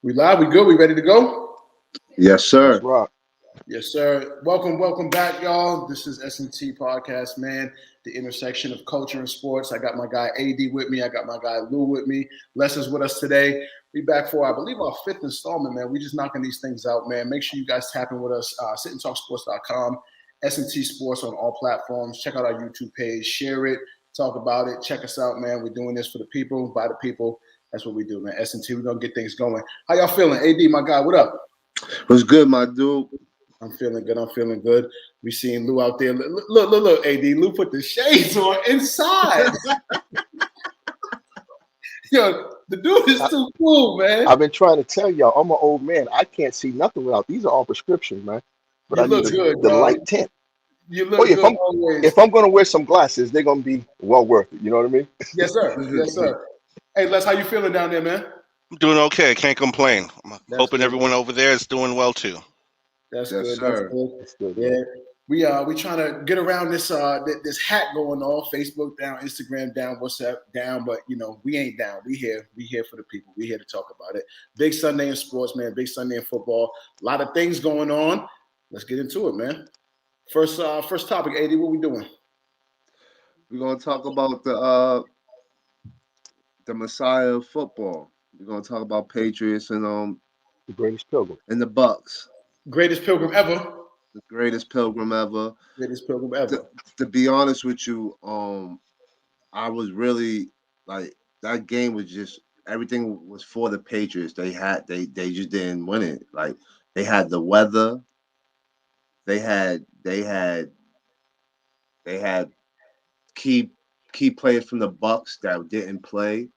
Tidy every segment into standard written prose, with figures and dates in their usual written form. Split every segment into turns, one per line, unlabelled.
We live? We good? We ready to go?
Yes, sir.
Rock.
Yes, sir. Welcome back, y'all. This is S&T Podcast, man. The intersection of culture and sports. I got my guy AD with me. I got my guy Lou with me. Les is with us today. We back for, I believe, our fifth installment, man. We just knocking these things out, man. Make sure you guys tap in with us. SitandTalkSports.com, S&T Sports on all platforms. Check out our YouTube page. Share it. Talk about it. Check us out, man. We're doing this for the people, by the people. That's what we do, man. S&T, we're going to get things going. How y'all feeling? AD, my guy, what up?
What's good, my dude?
I'm feeling good. We seeing Lou out there. Look, AD. Lou put the shades on inside. Yo, the dude is too cool, man.
I've been trying to tell y'all, I'm an old man. I can't see nothing without. These are all prescriptions, man. But
You
I need
look good,
the
dog.
light tint.
You look good always.
If I'm gonna wear some glasses, they're gonna be well worth it. You know what I mean?
Yes, sir. Yes, sir. Hey, Les, how you feeling down there, man?
I'm doing okay. Can't complain. I'm hoping
good,
everyone
man.
over there is doing well too.
That's
Yes,
good.
sir.
That's
That's good,
good.
man.
Yeah. We trying to get around this this hat going on. Facebook down, Instagram down, WhatsApp down, but we ain't down. We here for the people. We here to talk about it. Big Sunday in sports, man. Big Sunday in football. A lot of things going on. Let's get into it, man. First topic, AD. What we doing?
We're gonna talk about the Messiah of football. We're gonna talk about Patriots and
The greatest pilgrim.
and the Bucks.
Greatest pilgrim ever.
The greatest pilgrim ever.
Greatest pilgrim ever.
To be honest with you, I was really like that game was just everything was for the Patriots. They just didn't win it. Like they had the weather. They had key players from the Bucks that didn't play.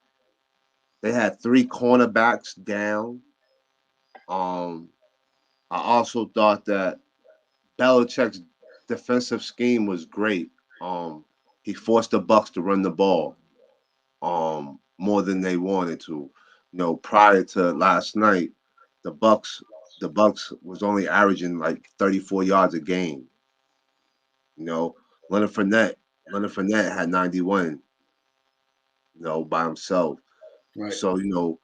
They had three cornerbacks down. Um, I also thought that Belichick's defensive scheme was great. He forced the Bucks to run the ball more than they wanted to. Prior to last night, the Bucks the Bucks was only averaging like 34 yards a game. You know, Leonard Fournette Leonard Fournette had 91. By himself.
Right.
So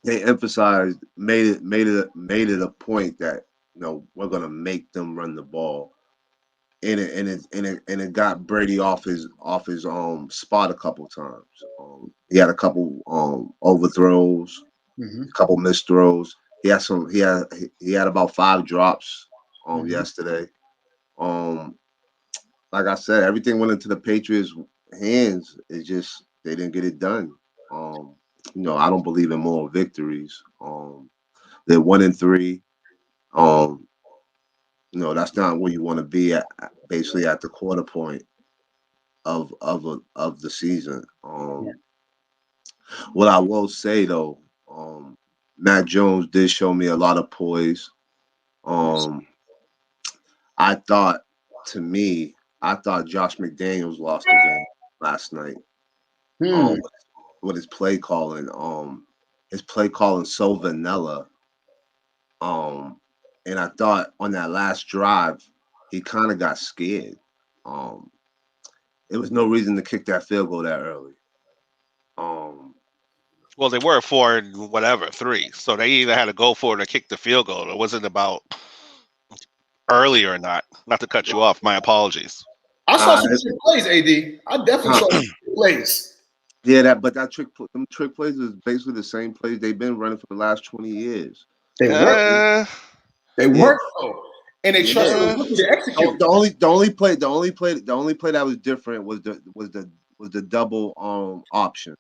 they emphasized made it a point that we're gonna make them run the ball, and it got Brady off his spot a couple times. He had a couple overthrows,
Mm-hmm.
a couple missed throws. He had about 5 drops yesterday. Um, like I said, everything went into the Patriots' hands. It's just they didn't get it done. I don't believe in moral victories. They're 1-3. Um, that's not where you want to be at, basically at the quarter point of the season.
Yeah.
What I will say though, Matt Jones did show me a lot of poise. Um, I thought, to me, I thought Josh McDaniels lost the game last night.
Hmm.
Um, with his play calling. His play calling so vanilla. And I thought on that last drive, he kind of got scared. Um, there was no reason to kick that field goal that early. Um,
Well, they were 4 and 3, so they either had to go for it or kick the field goal. It wasn't about early or not. Not to cut you off. My apologies.
I saw
uh,
some trick plays, AD. I definitely saw some trick plays.
yeah, them trick plays is basically the same plays they've been running for the last 20 years.
They work.
Uh,
They
Yeah,
work though, and they trusted the
yeah.
uh,
rookie to execute.
The only play that was different was the double option,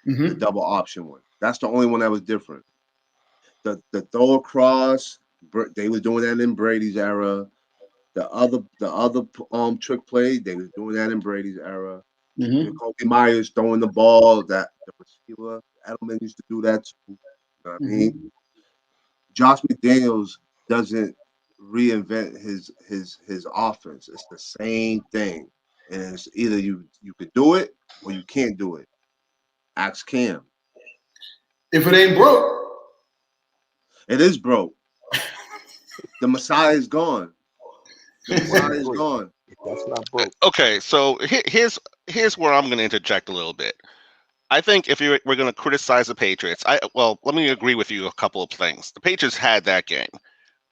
the
Mm-hmm.
double option one. That's the only one that was different. The throw across, they were doing that in Brady's era. The other trick play, they was doing that in Brady's era.
Mm-hmm.
Jacoby Myers throwing the ball, that the receiver Edelman used to do that too. You know what I mean?
Mm-hmm.
Josh McDaniels doesn't. reinvent his offense. It's the same thing, and it's either you could do it or you can't do it. Ask Cam.
If it ain't broke,
It is broke. The Messiah is gone. The
I
Messiah is
agree.
gone.
That's not broke.
Okay, so here's where I'm going to interject a little bit. I think if we're going to criticize the Patriots, let me agree with you a couple of things. The Patriots had that game,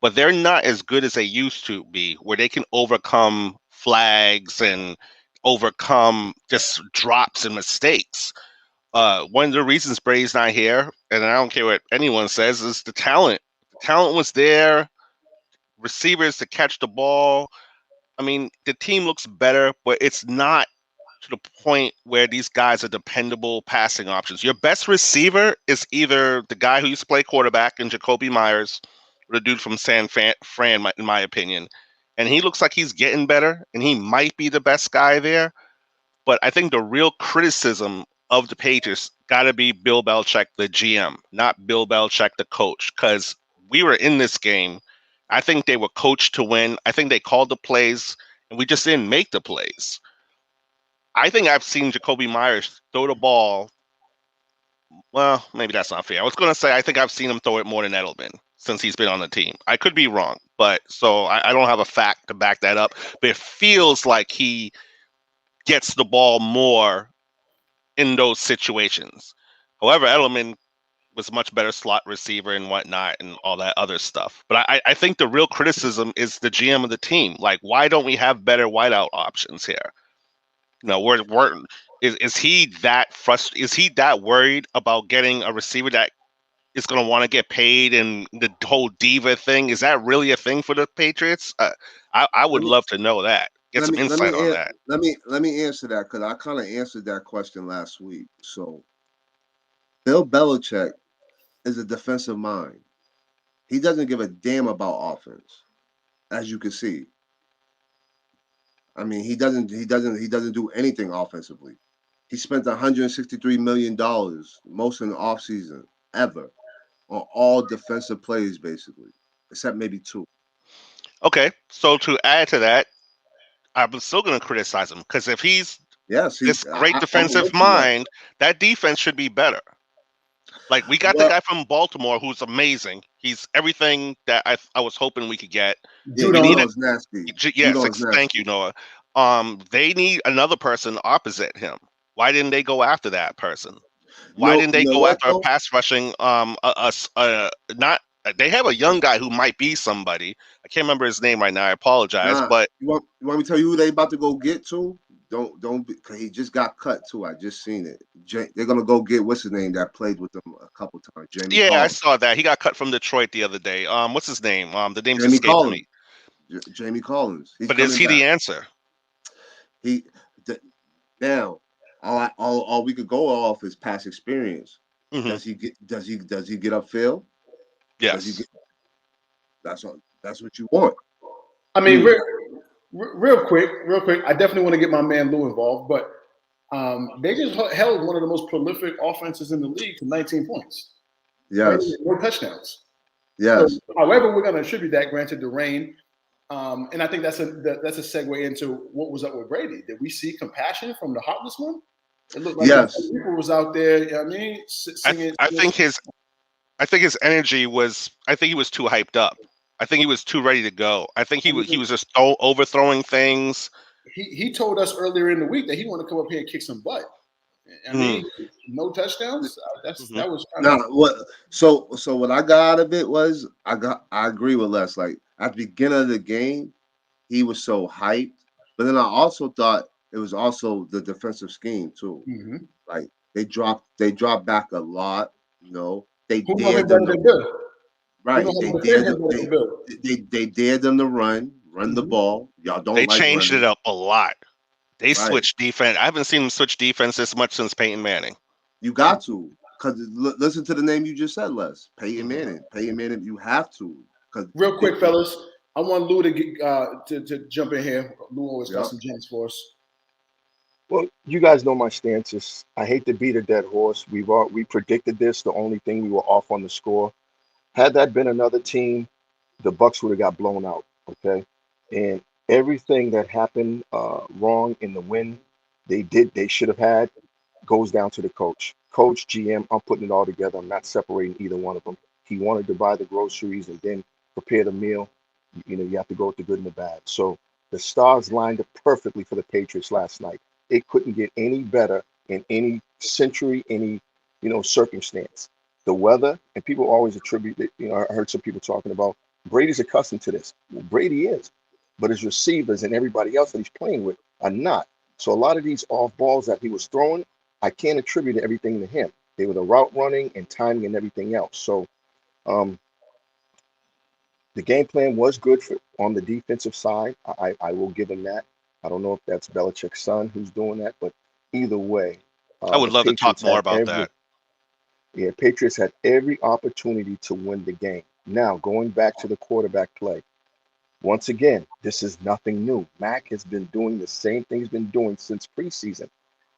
but they're not as good as they used to be, where they can overcome flags and overcome just drops and mistakes. One of the reasons Brady's not here, and I don't care what anyone says, is the talent. The talent was there, receivers to catch the ball. I mean, the team looks better, but it's not to the point where these guys are dependable passing options. Your best receiver is either the guy who used to play quarterback in Jacoby Myers, or the dude from San Fran, in my opinion. And he looks like he's getting better, and he might be the best guy there. But I think the real criticism of the Patriots got to be Bill Belichick, the GM, not Bill Belichick, the coach, because we were in this game. I think they were coached to win. I think they called the plays, and we just didn't make the plays. I think I've seen Jacoby Myers throw the ball. Well, maybe that's not fair. I was going to say I think I've seen him throw it more than Edelman since he's been on the team. I could be wrong, but so I don't have a fact to back that up. But it feels like he gets the ball more in those situations. However, Edelman was a much better slot receiver and whatnot and all that other stuff. But I think the real criticism is the GM of the team. Like, why don't we have better wideout options here? You know, is he that frustrated? Is he that worried about getting a receiver that is going to want to get paid and the whole diva thing? Is that really a thing for the Patriots? I
Let
would
me
love to know that. Get
let
some
me let
insight on
me
that.
let me answer that because I kind of answered that question last week. So Bill Belichick is a defensive mind. He doesn't give a damn about offense, as you can see. I mean, he doesn't do anything offensively. He spent $163 million, most in the offseason ever, on all defensive plays, basically, except maybe two.
Okay, so to add to that, I'm still going to criticize him because if he's
Yes,
this great
I'm
defensive
with you, Les.
mind, that defense should be better. Like we got the
Well,
guy from Baltimore who's amazing. He's everything that I was hoping we could get.
yeah,
We need a
Judon.
Judon's nasty.
yes,
Judon's
thank you,
nasty.
Noah. They need another person opposite him. Why didn't they go after that person? Why didn't
You
they
know
go
what
after a
though?
pass rushing? Not they have a young guy who might be somebody. I can't remember his name right now. I apologize,
Nah,
but
you want me to tell you who they about to go get to? Don't be, cause he just got cut too. I just seen it. They're gonna go get what's his name that played with them a couple times. Jamie
yeah, I
Collins.
saw that he got cut from Detroit the other day. What's his name? The name's
Jamie
escaping
Collins.
me.
Jamie Collins. He's
But is
coming
he
back.
the answer?
He th- Now all we could go off is past experience.
Hmm.
Does he get upfield? Does he
Yes.
get that's what you want.
I mean,
Hmm.
real quick. I definitely want to get my man Lou involved, but they just held one of the most prolific offenses in the league to 19 points, right?
Yes.
No touchdowns. So,
Yes.
however, we're going to attribute that, granted, to rain. And I think that's a segue into what was up with Brady. Did we see compassion from the heartless one? It looked like the
Yes.
people was out there. You know what I mean,
I
singing.
I think his energy was. I think he was too hyped up. I think he was too ready to go. I think
I
he
mean,
was just overthrowing things.
he told us earlier in the week that he wanted to come up here and kick some butt. I
Mm-hmm.
mean, no touchdowns.
Mm-hmm.
That was kind
Now
of
what so what I got out of it was I agree with Les. Like at the beginning of the game, he was so hyped. But then I also thought it was also the defensive scheme too.
mm-hmm.
Like they dropped back a lot, They
Who know him
dared them
better
to
than Bill? Who know
right.
how
They
to defend
dared
him better
they
than Bill?
they dared them to run the
Mm-hmm.
ball. Y'all don't
They
like
changed it
running.
up a lot. They
Right.
switched defense. I haven't seen them switch defense this much since Peyton Manning.
You got to. Because listen to the name you just said, Les. Peyton
Hmm.
Manning. Peyton Manning, you have to. Because
Real quick, fellas, I want Lou to get, to jump in here. Lou always got
yep.
some gems for us.
Well, you guys know my stances. I hate to beat a dead horse. We predicted this. The only thing we were off on the score. Had that been another team, the Bucks would have got blown out. Okay, and everything that happened wrong in the win they should have had goes down to the coach. Coach, GM, I'm putting it all together. I'm not separating either one of them. He wanted to buy the groceries and then prepare the meal. You know, you have to go with the good and the bad. So the stars lined up perfectly for the Patriots last night. It couldn't get any better in any century, any, circumstance. The weather, and people always attribute it. I heard some people talking about Brady's accustomed to this. Well, Brady is, but his receivers and everybody else that he's playing with are not. So a lot of these off balls that he was throwing, I can't attribute everything to him. They were the route running and timing and everything else. So um, the game plan was good on the defensive side. I will give him that. I don't know if that's Belichick's son who's doing that, but either way,
I would
the
love to talk
Patriots
more
had
about that.
every opportunity to win the game. Now going back to the quarterback play. Once again, this is nothing new. Mac has been doing the same thing he's been doing since preseason.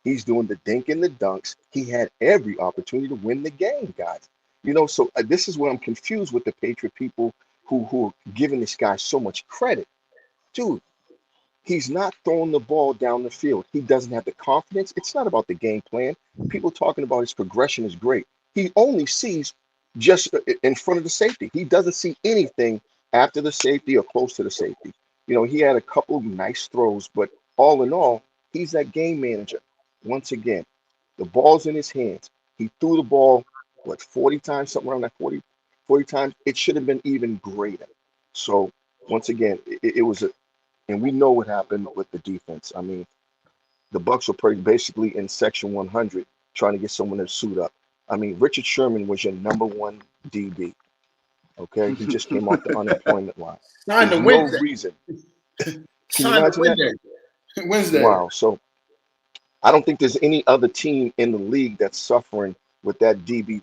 He's doing the dink and the dunks. He had every opportunity to win the game, guys. So this is where I'm confused with the Patriot people who are giving this guy so much credit. Dude, he's not throwing the ball down the field. He doesn't have the confidence. It's not about the game plan. People talking about his progression is great. He only sees just in front of the safety. He doesn't see anything after the safety or close to the safety. He had a couple of nice throws, but all in all, he's that game manager. Once again, the ball's in his hands. He threw the ball, 40 times, something around that 40 times. It should have been even greater. So, once again, it was and we know what happened with the defense. I mean, the Bucks were basically in section 100 trying to get someone to suit up. I mean, Richard Sherman was your number one DB. Okay, he just came off the unemployment line.
Signed
There's
to
no
Wednesday.
reason. Can you
Signed to
imagine that?
Wednesday. Wednesday.
Wow. So I don't think there's any other team in the league that's suffering with that DB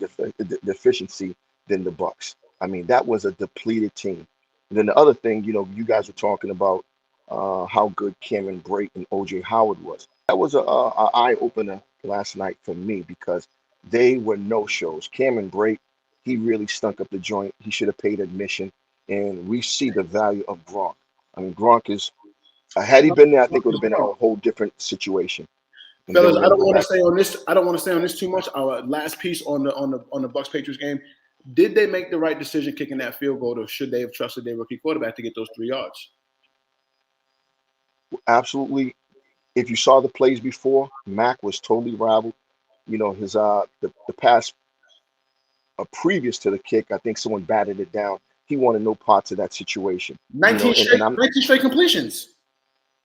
deficiency than the Bucks. I mean, that was a depleted team. And then the other thing, you guys were talking about how good Cameron Brate and OJ Howard was. That was a eye opener last night for me because they were no shows. Cameron Brate, he really stunk up the joint. He should have paid admission, and we see the value of Gronk. I mean, Gronk is. Had he been there, I think it would have been a whole different situation. And then
Fellas,
we're
I
gonna
don't
go
want to
back.
stay on this. I don't want to stay on this too much. Our last piece on the Bucks Patriots game. Did they make the right decision kicking that field goal, or should they have trusted their rookie quarterback to get those 3 yards?
Absolutely. If you saw the plays before, Mac was totally rivaled. His the pass previous to the kick, I think someone batted it down. He wanted no parts of that situation.
19
And
straight,
I'm
19 straight completions.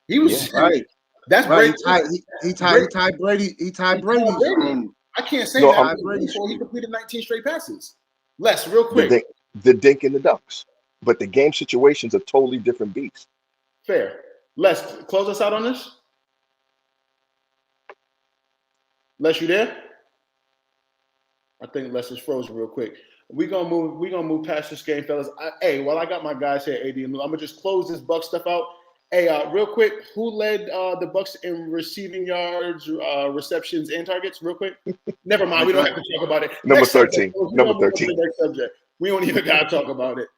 He
yeah,
was.
Right,
That's
right.
Brady.
He tied. He
Brady.
tied Brady. He tied
He tied
Brady's.
Brady. I can't say
no,
that
Tied Brady's
before he
streak.
completed 19 straight passes. Les, real
the
quick.
dink, the dink and the dunks, but the game situation's a totally different beast.
Fair. Les, close us out on this. Les, you there? I think Les is frozen real quick. We gonna move past this game, fellas. While I got my guys here, AD and Lou, I'm gonna just close this Buck stuff out. Hey, real quick, who led the Bucks in receiving yards, receptions, and targets? Real quick. Never mind. We don't have to talk about it.
Number
Next subject.
13.
We're
Number
gonna move on to
13.
the next subject. We don't even gotta talk about it.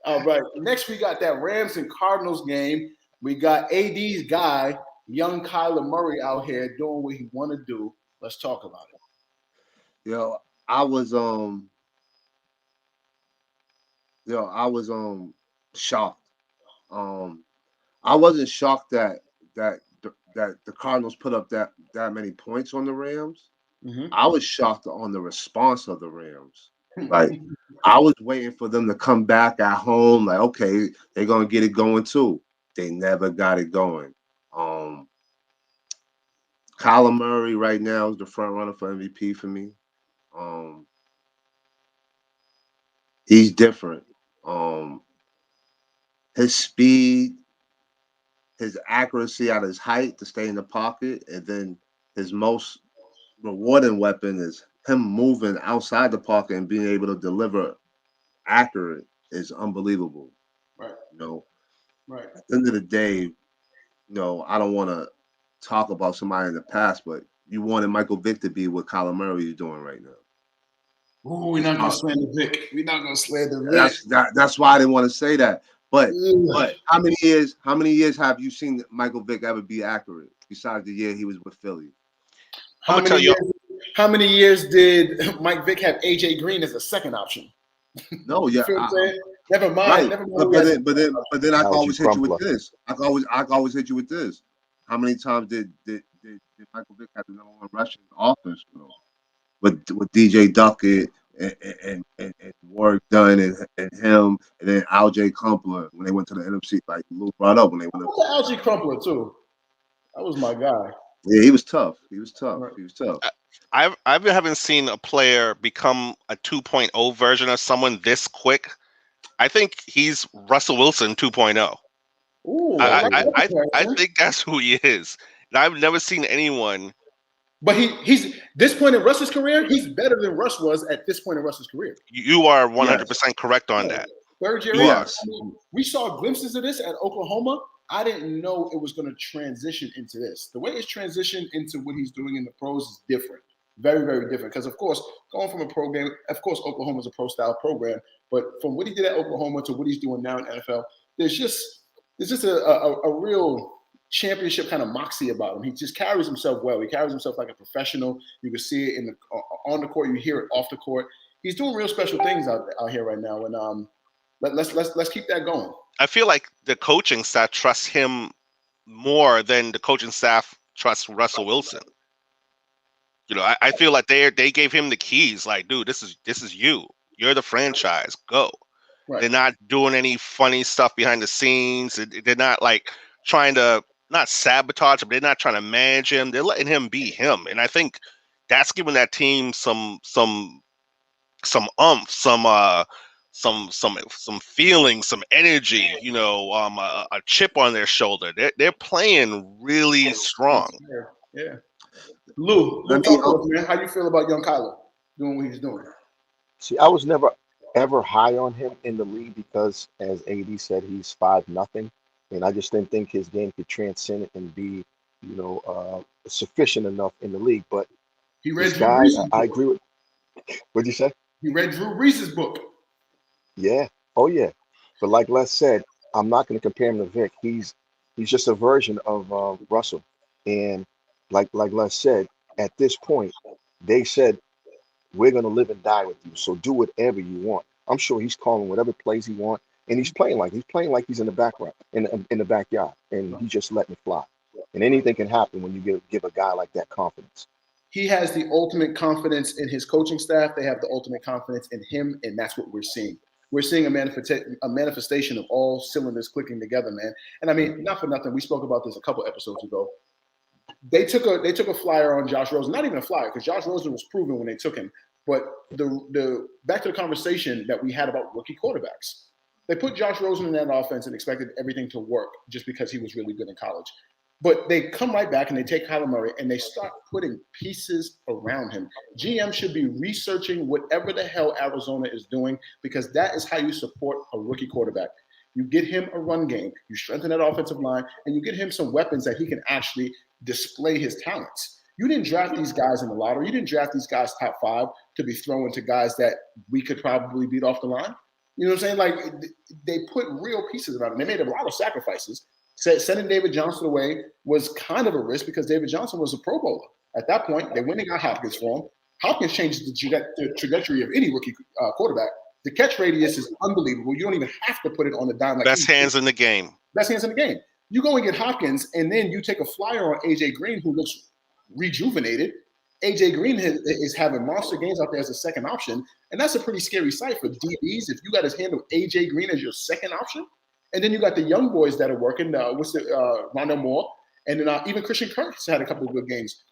All right. Next, we got that Rams and Cardinals game. We got AD's guy, young Kyler Murray, out here doing what he want to do. Let's talk about it.
Yo, I was I was shocked. Um, I wasn't shocked that the Cardinals put up that many points on the Rams.
Mm-hmm.
I was shocked on the response of the Rams. Like I was waiting for them to come back at home. Like okay, they're gonna get it going too. They never got it going. Um, Kyler Murray right now is the front runner for MVP for me. Um, he's different. Um, his speed, his accuracy at his height to stay in the pocket, and then his most rewarding weapon is him moving outside the pocket and being able to deliver accurate is unbelievable.
Right.
You know,
Right.
at the end of the day, I don't want to talk about somebody in the past, but you wanted Michael Vick to be what Kyler Murray is doing right now.
Ooh, we're not gonna slander Vic. We're not gonna slander Vic.
That's why I didn't want to say that. But
Ugh.
how many years have you seen Michael Vick ever be accurate besides the year he was with Philly?
I'm
How
gonna tell
many
you.
years? How many years did Mike Vick have AJ Green as a second option?
No,
You
yeah,
feel what I'm saying? Never mind.
right.
Never mind.
But
Who has
then I can
Algae
always hit you with
crumpler.
this. I can always hit you with this. How many times did Michael Vick have the number one rushing offense? With DJ Duckett and Warwick Dunn and him and then Alj Crumpler when they went to the NFC, like Luke brought up when they went up.
the Algae Crumpler too? That was my guy.
Yeah, he was tough. He was tough.
Right.
He was tough.
I haven't seen a player become a 2.0 version of someone this quick. I think he's Russell Wilson 2.0.
Ooh, I
I
like
I
that
I, I
comparison.
think that's who he is. And I've never seen anyone.
But he's this point in Russ's career, he's better than Russ was at this point in Russ's career.
You are
Yes.
100% correct on
Yeah.
that.
Third year
You
in.
are.
Yes.
I mean, we saw glimpses of this at Oklahoma. I didn't know it was going to transition into this. The way it's transitioned into what he's doing in the pros is different. Very, very different. Because, of course, going from a program, of course, Oklahoma's a pro-style program. But from what he did at Oklahoma to what he's doing now in NFL, there's just a real championship kind of moxie about him. He just carries himself well. He carries himself like a professional. You can see it in the on the court. You hear it off the court. He's doing real special things out here right now. And let's keep that going.
I feel like the coaching staff trusts him more than the coaching staff trusts Russell Wilson. You know, I feel like they gave him the keys. Like, dude, this is you. You're the franchise. Go.
Right.
They're not doing any funny stuff behind the scenes. They're not like trying to not sabotage him. They're not trying to manage him. They're letting him be him. And I think that's giving that team some umph, some feeling, some energy. You know, a chip on their shoulder. They're playing really strong.
Yeah. Lou, talk to us, man. How you feel about young Kyler doing what he's doing?
See, I was never ever high on him in the league because, as AD said, he's 5-0, and I just didn't think his game could transcend it and be, sufficient enough in the league. But
He read
this
Drew
guy,
Brees'
I
book.
agree with. What'd you say?
He read Drew Brees' book.
Yeah. Oh yeah. But like Les said, I'm not going to compare him to Vic. He's just a version of Russell. And like Les said, at this point, they said we're going to live and die with you. So do whatever you want. I'm sure he's calling whatever plays he wants, and he's playing like he's in the background in the backyard, and he's just letting it fly. And anything can happen when you give a guy like that confidence.
He has the ultimate confidence in his coaching staff. They have the ultimate confidence in him, and that's what we're seeing. We're seeing a manifestation of all cylinders clicking together, man. And I mean, not for nothing. We spoke about this a couple episodes ago. They took a flyer on Josh Rosen, not even a flyer, because Josh Rosen was proven when they took him. But the back to the conversation that we had about rookie quarterbacks. They put Josh Rosen in that offense and expected everything to work just because he was really good in college. But they come right back and they take Kyler Murray and they start putting pieces around him. GM should be researching whatever the hell Arizona is doing, because that is how you support a rookie quarterback. You get him a run game, you strengthen that offensive line, and you get him some weapons that he can actually display his talents. You didn't draft these guys in the lottery. You didn't draft these guys top 5 to be throwing to guys that we could probably beat off the line. You know what I'm saying? Like, they put real pieces around him. They made a lot of sacrifices. Sending David Johnson away was kind of a risk because David Johnson was a Pro Bowler. At that point, they went and got Hopkins for him. Hopkins changed the trajectory of any rookie quarterback. The catch radius is unbelievable. You don't even have to put it on the dime. Like
Best hands in the game.
Best hands in the game. You go and get Hopkins, and then you take a flyer on AJ Green, who looks rejuvenated. AJ Green is having monster games out there as a second option, and that's a pretty scary sight for DBs if you got to handle AJ Green as your second option. And then you got the young boys that are working. Rondell Moore, and then even Christian Kirk has had a couple of good games.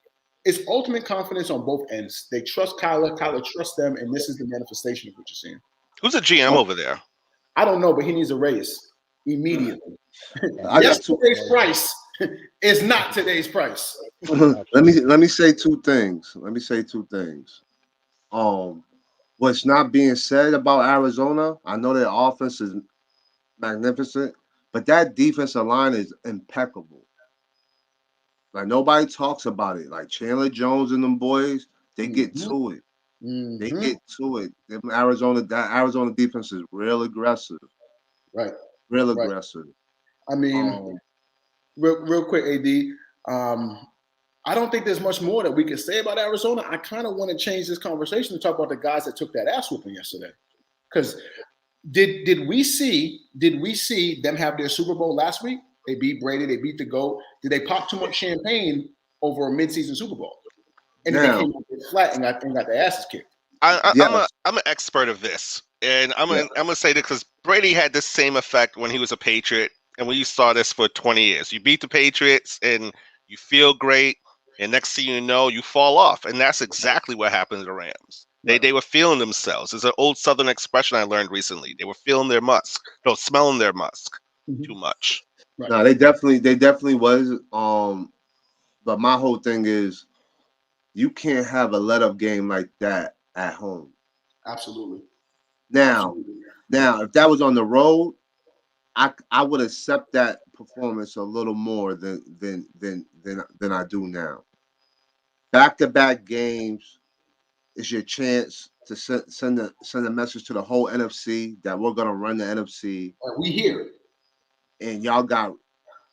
It's ultimate confidence on both ends. They trust Kyler. Kyler trusts them, and this is the manifestation of what you're seeing.
Who's the GM over there?
I don't know, but he needs a raise immediately.
Yesterday's
price is not today's price.
let me say two things. What's not being said about Arizona? I know their offense is magnificent, but that defensive line is impeccable. Like, nobody talks about it. Like, Chandler Jones and them boys, they get to it. They
Mm-hmm.
get to it. That Arizona defense is real aggressive.
Right.
Real
Right.
aggressive.
I mean,
Um,
real quick, AD. I don't think there's much more that we can say about Arizona. I kind of want to change this conversation to talk about the guys that took that ass whooping yesterday. Because did we see them have their Super Bowl last week? They beat Brady. They beat the GOAT. Did they pop too much champagne over a midseason Super Bowl? And then they
now,
came out flat and got their asses kicked.
yes,
I'm an expert of this, and
yeah.
I'm gonna say that because Brady had the same effect when he was a Patriot, and we saw this for 20 years. You beat the Patriots, and you feel great, and next thing you know, you fall off, and that's exactly what happened to the Rams.
Right.
They were feeling themselves. It's an old Southern expression I learned recently. They were feeling their musk, no, smelling their musk too much.
Right.
No, they definitely was. But my whole thing is you can't have a let up game like that at home.
Absolutely.
Now,
Absolutely.
if that was on the road, I would accept that performance a little more than I do now. Back to back games is your chance to send a message to the whole NFC that we're gonna run the NFC,
We here.
and y'all got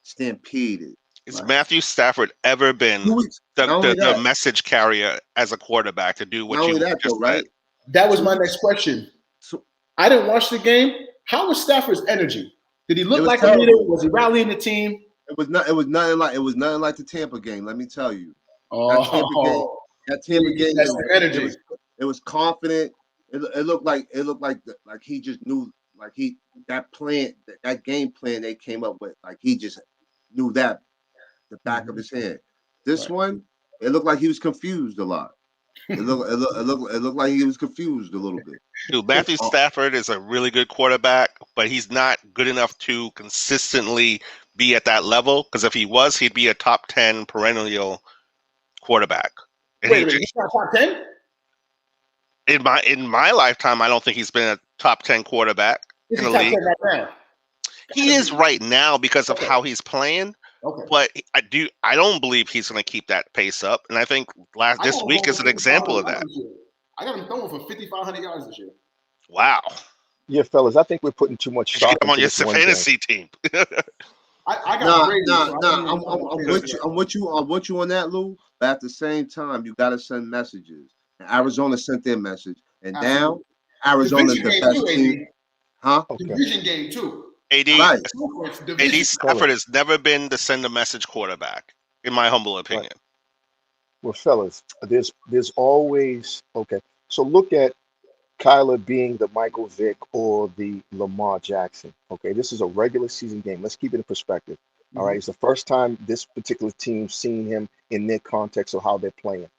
stampeded.
Has
Right.
Matthew Stafford ever been
2 weeks. Not only
the
that,
message carrier as a quarterback to do
not
what
only
you
that
just
though,
said?
right?
That was
2
my
weeks.
next question.
So
I didn't watch the game. How was Stafford's energy? Did he
it
look
was
like a leader?
terrible.
Was he rallying the team?
It was not. It was nothing like the Tampa game. Let me tell you, that Tampa game.
Oh,
That
he
Tampa
didn't get
game.
that same energy.
It was confident. It looked like he just knew like that game plan they came up with, like he just knew that the back of his head. This
Right.
one, it looked like he was confused a lot. It looked like he was confused a little bit.
Dude, Matthew
Uh,
Stafford is a really good quarterback, but he's not good enough to consistently be at that level. Because if he was, he'd be a top 10 perennial quarterback. And
Wait a minute. He's not top 10?
in my lifetime, I don't think he's been a top 10 quarterback
Is
in
he
the
top 10
league.
right now?
He is right now because of
Okay.
how he's playing.
Okay.
But I don't believe he's going to keep that pace up. And I think this week is an example of that.
I got him throwing for 5,500 yards this year.
Wow.
Yeah, fellas, I think we're putting too much
Did you
stock
get him on
into
your
this one game.
fantasy team?
I got Brady. So
I'm with you on that, Lou. But at the same time, you got to send messages. And Arizona sent their message, and now Arizona's the best team, huh?
Okay.
Division game too.
AD
Right.
Stafford has never been the send a message quarterback, in my humble opinion.
Well, fellas, there's always okay. So look at Kyler being the Michael Vick or the Lamar Jackson. Okay, this is a regular season game. Let's keep it in perspective. All right, it's the first time this particular team's seen him in their context of how they're playing.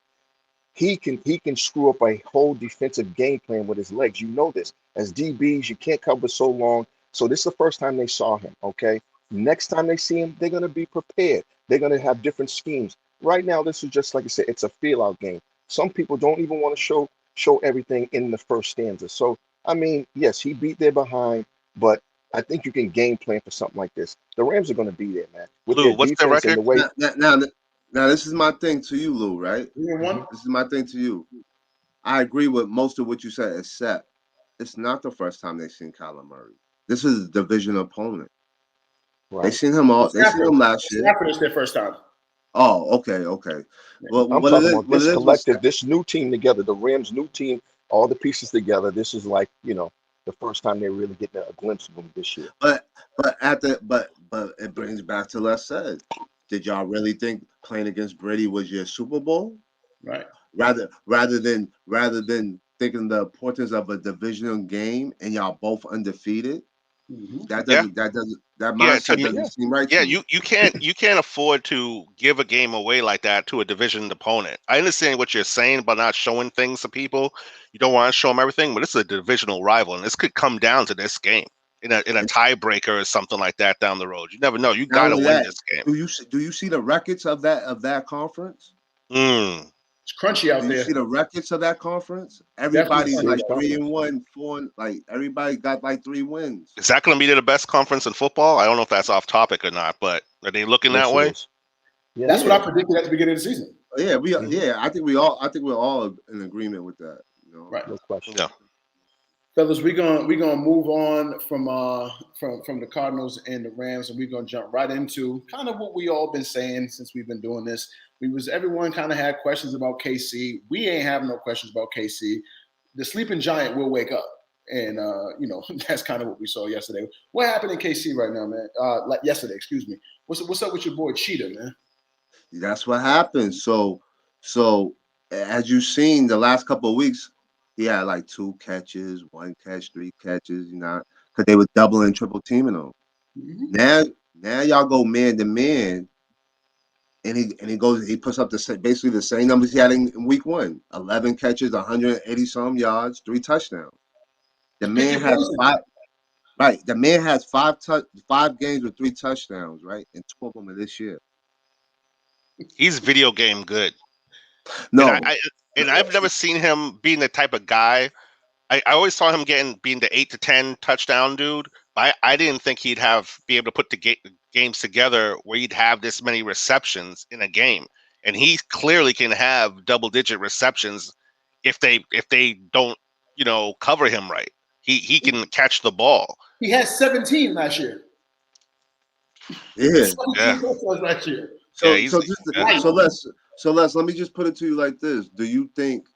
He can screw up a whole defensive game plan with his legs. You know this. As DBs, you can't cover so long. So this is the first time they saw him. Okay. Next time they see him, they're gonna be prepared. They're gonna have different schemes. Right now, this is just like I said, it's a feel out game. Some people don't even want to show everything in the first stanza. So I mean, yes, he beat their behind, but I think you can game plan for something like this. The Rams are going to be there, man, with
Lou,
their
what's their
defense and
record?
the way.
Now, this is my thing to you, Lou. Right?
Mhm.
This is my thing to you. I agree with most of what you said, except it's not the first time they've seen Kyler Murray. This is a division opponent. They
Right.
seen him all. They seen him last year.
Stafford is their first time.
Oh, okay. Well,
I'm
what it
talking
is,
about
what
this
it is was
collective, this new team together, the Rams' new team, all the pieces together. This is like, the first time they're really getting a glimpse of them this year.
but it brings back to less said. Did y'all really think playing against Brady was your Super Bowl?
Right.
Rather than thinking the importance of a divisional game and y'all both undefeated. That mindset doesn't seem right to me.
You can't afford to give a game away like that to a division opponent. I understand what you're saying about not showing things to people. You don't want to show them everything, but it's a divisional rival, and this could come down to this game in a tiebreaker or something like that down the road. You never know. You
Not
got to
only
win
that,
this game.
do you see the records of that conference?
It's crunchy out
Do you
there.
see the records of that conference?
Definitely
Everybody's like
crunchy.
3-1, 4. Like everybody got like 3 wins.
Is that going to be the best conference in football? I don't know if that's off topic or not, but are they looking
Yes,
that
it
way?
is. Yeah.
That's what I predicted at the beginning of the season.
Yeah, I think we're all in agreement with that.
Right.
No question.
Yeah.
Fellas, we're gonna move on from the Cardinals and the Rams, and we're gonna jump right into kind of what we all been saying since we've been doing this. Everyone kind of had questions about KC. We ain't have no questions about KC. The sleeping giant will wake up, and that's kind of what we saw yesterday. What happened in KC right now, man? Like yesterday, excuse me. What's up with your boy Cheetah, man?
That's what happened. So as you've seen the last couple of weeks, he had like 2 catches, 1 catch, 3 catches, because they were doubling, triple teaming him.
Mm-hmm.
Now y'all go man to man, and he puts up basically the same numbers he had in week 1: 11 catches, 180 some yards, 3 touchdowns. The man has five. Right, the man has 5 games with 3 touchdowns, right, and 2 of them are this year.
He's video game good.
No,
And I've never seen him being the type of guy. I always saw him being the 8 to 10 touchdown dude. But I didn't think he'd be able to put the games together where he'd have this many receptions in a game. And he clearly can have double-digit receptions if they don't cover him right. He can catch the ball.
He had 17 last year.
yeah.
17 touchdowns last year.
So
Yeah,
so just let me just put it to you like this: Do you think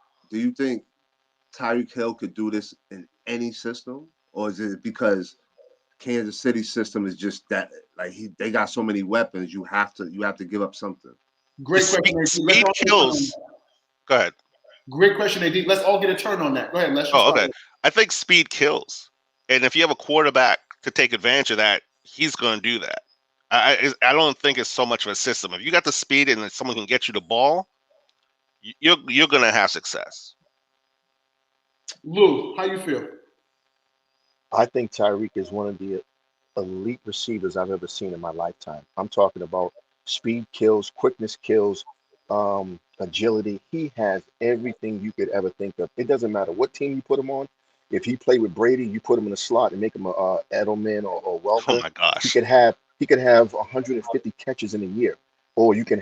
Tyreek Hill could do this in any system, or is it because Kansas City system is just that they got so many weapons? You have to give up something.
Great question.
Speed kills. Go ahead.
Great question, AD. Let's all get a turn on that. Go ahead. Let's.
Okay. I think speed kills, and if you have a quarterback to take advantage of that, he's going to do that. I don't think it's so much of a system. If you got the speed and someone can get you the ball, you're going to have success.
Lou, how you feel?
I think Tyreek is one of the elite receivers I've ever seen in my lifetime. I'm talking about speed kills, quickness kills, agility. He has everything you could ever think of. It doesn't matter what team you put him on. If he played with Brady, you put him in a slot and make him a Edelman or Welker.
Oh my gosh!
He could have 150 catches in a year, or you can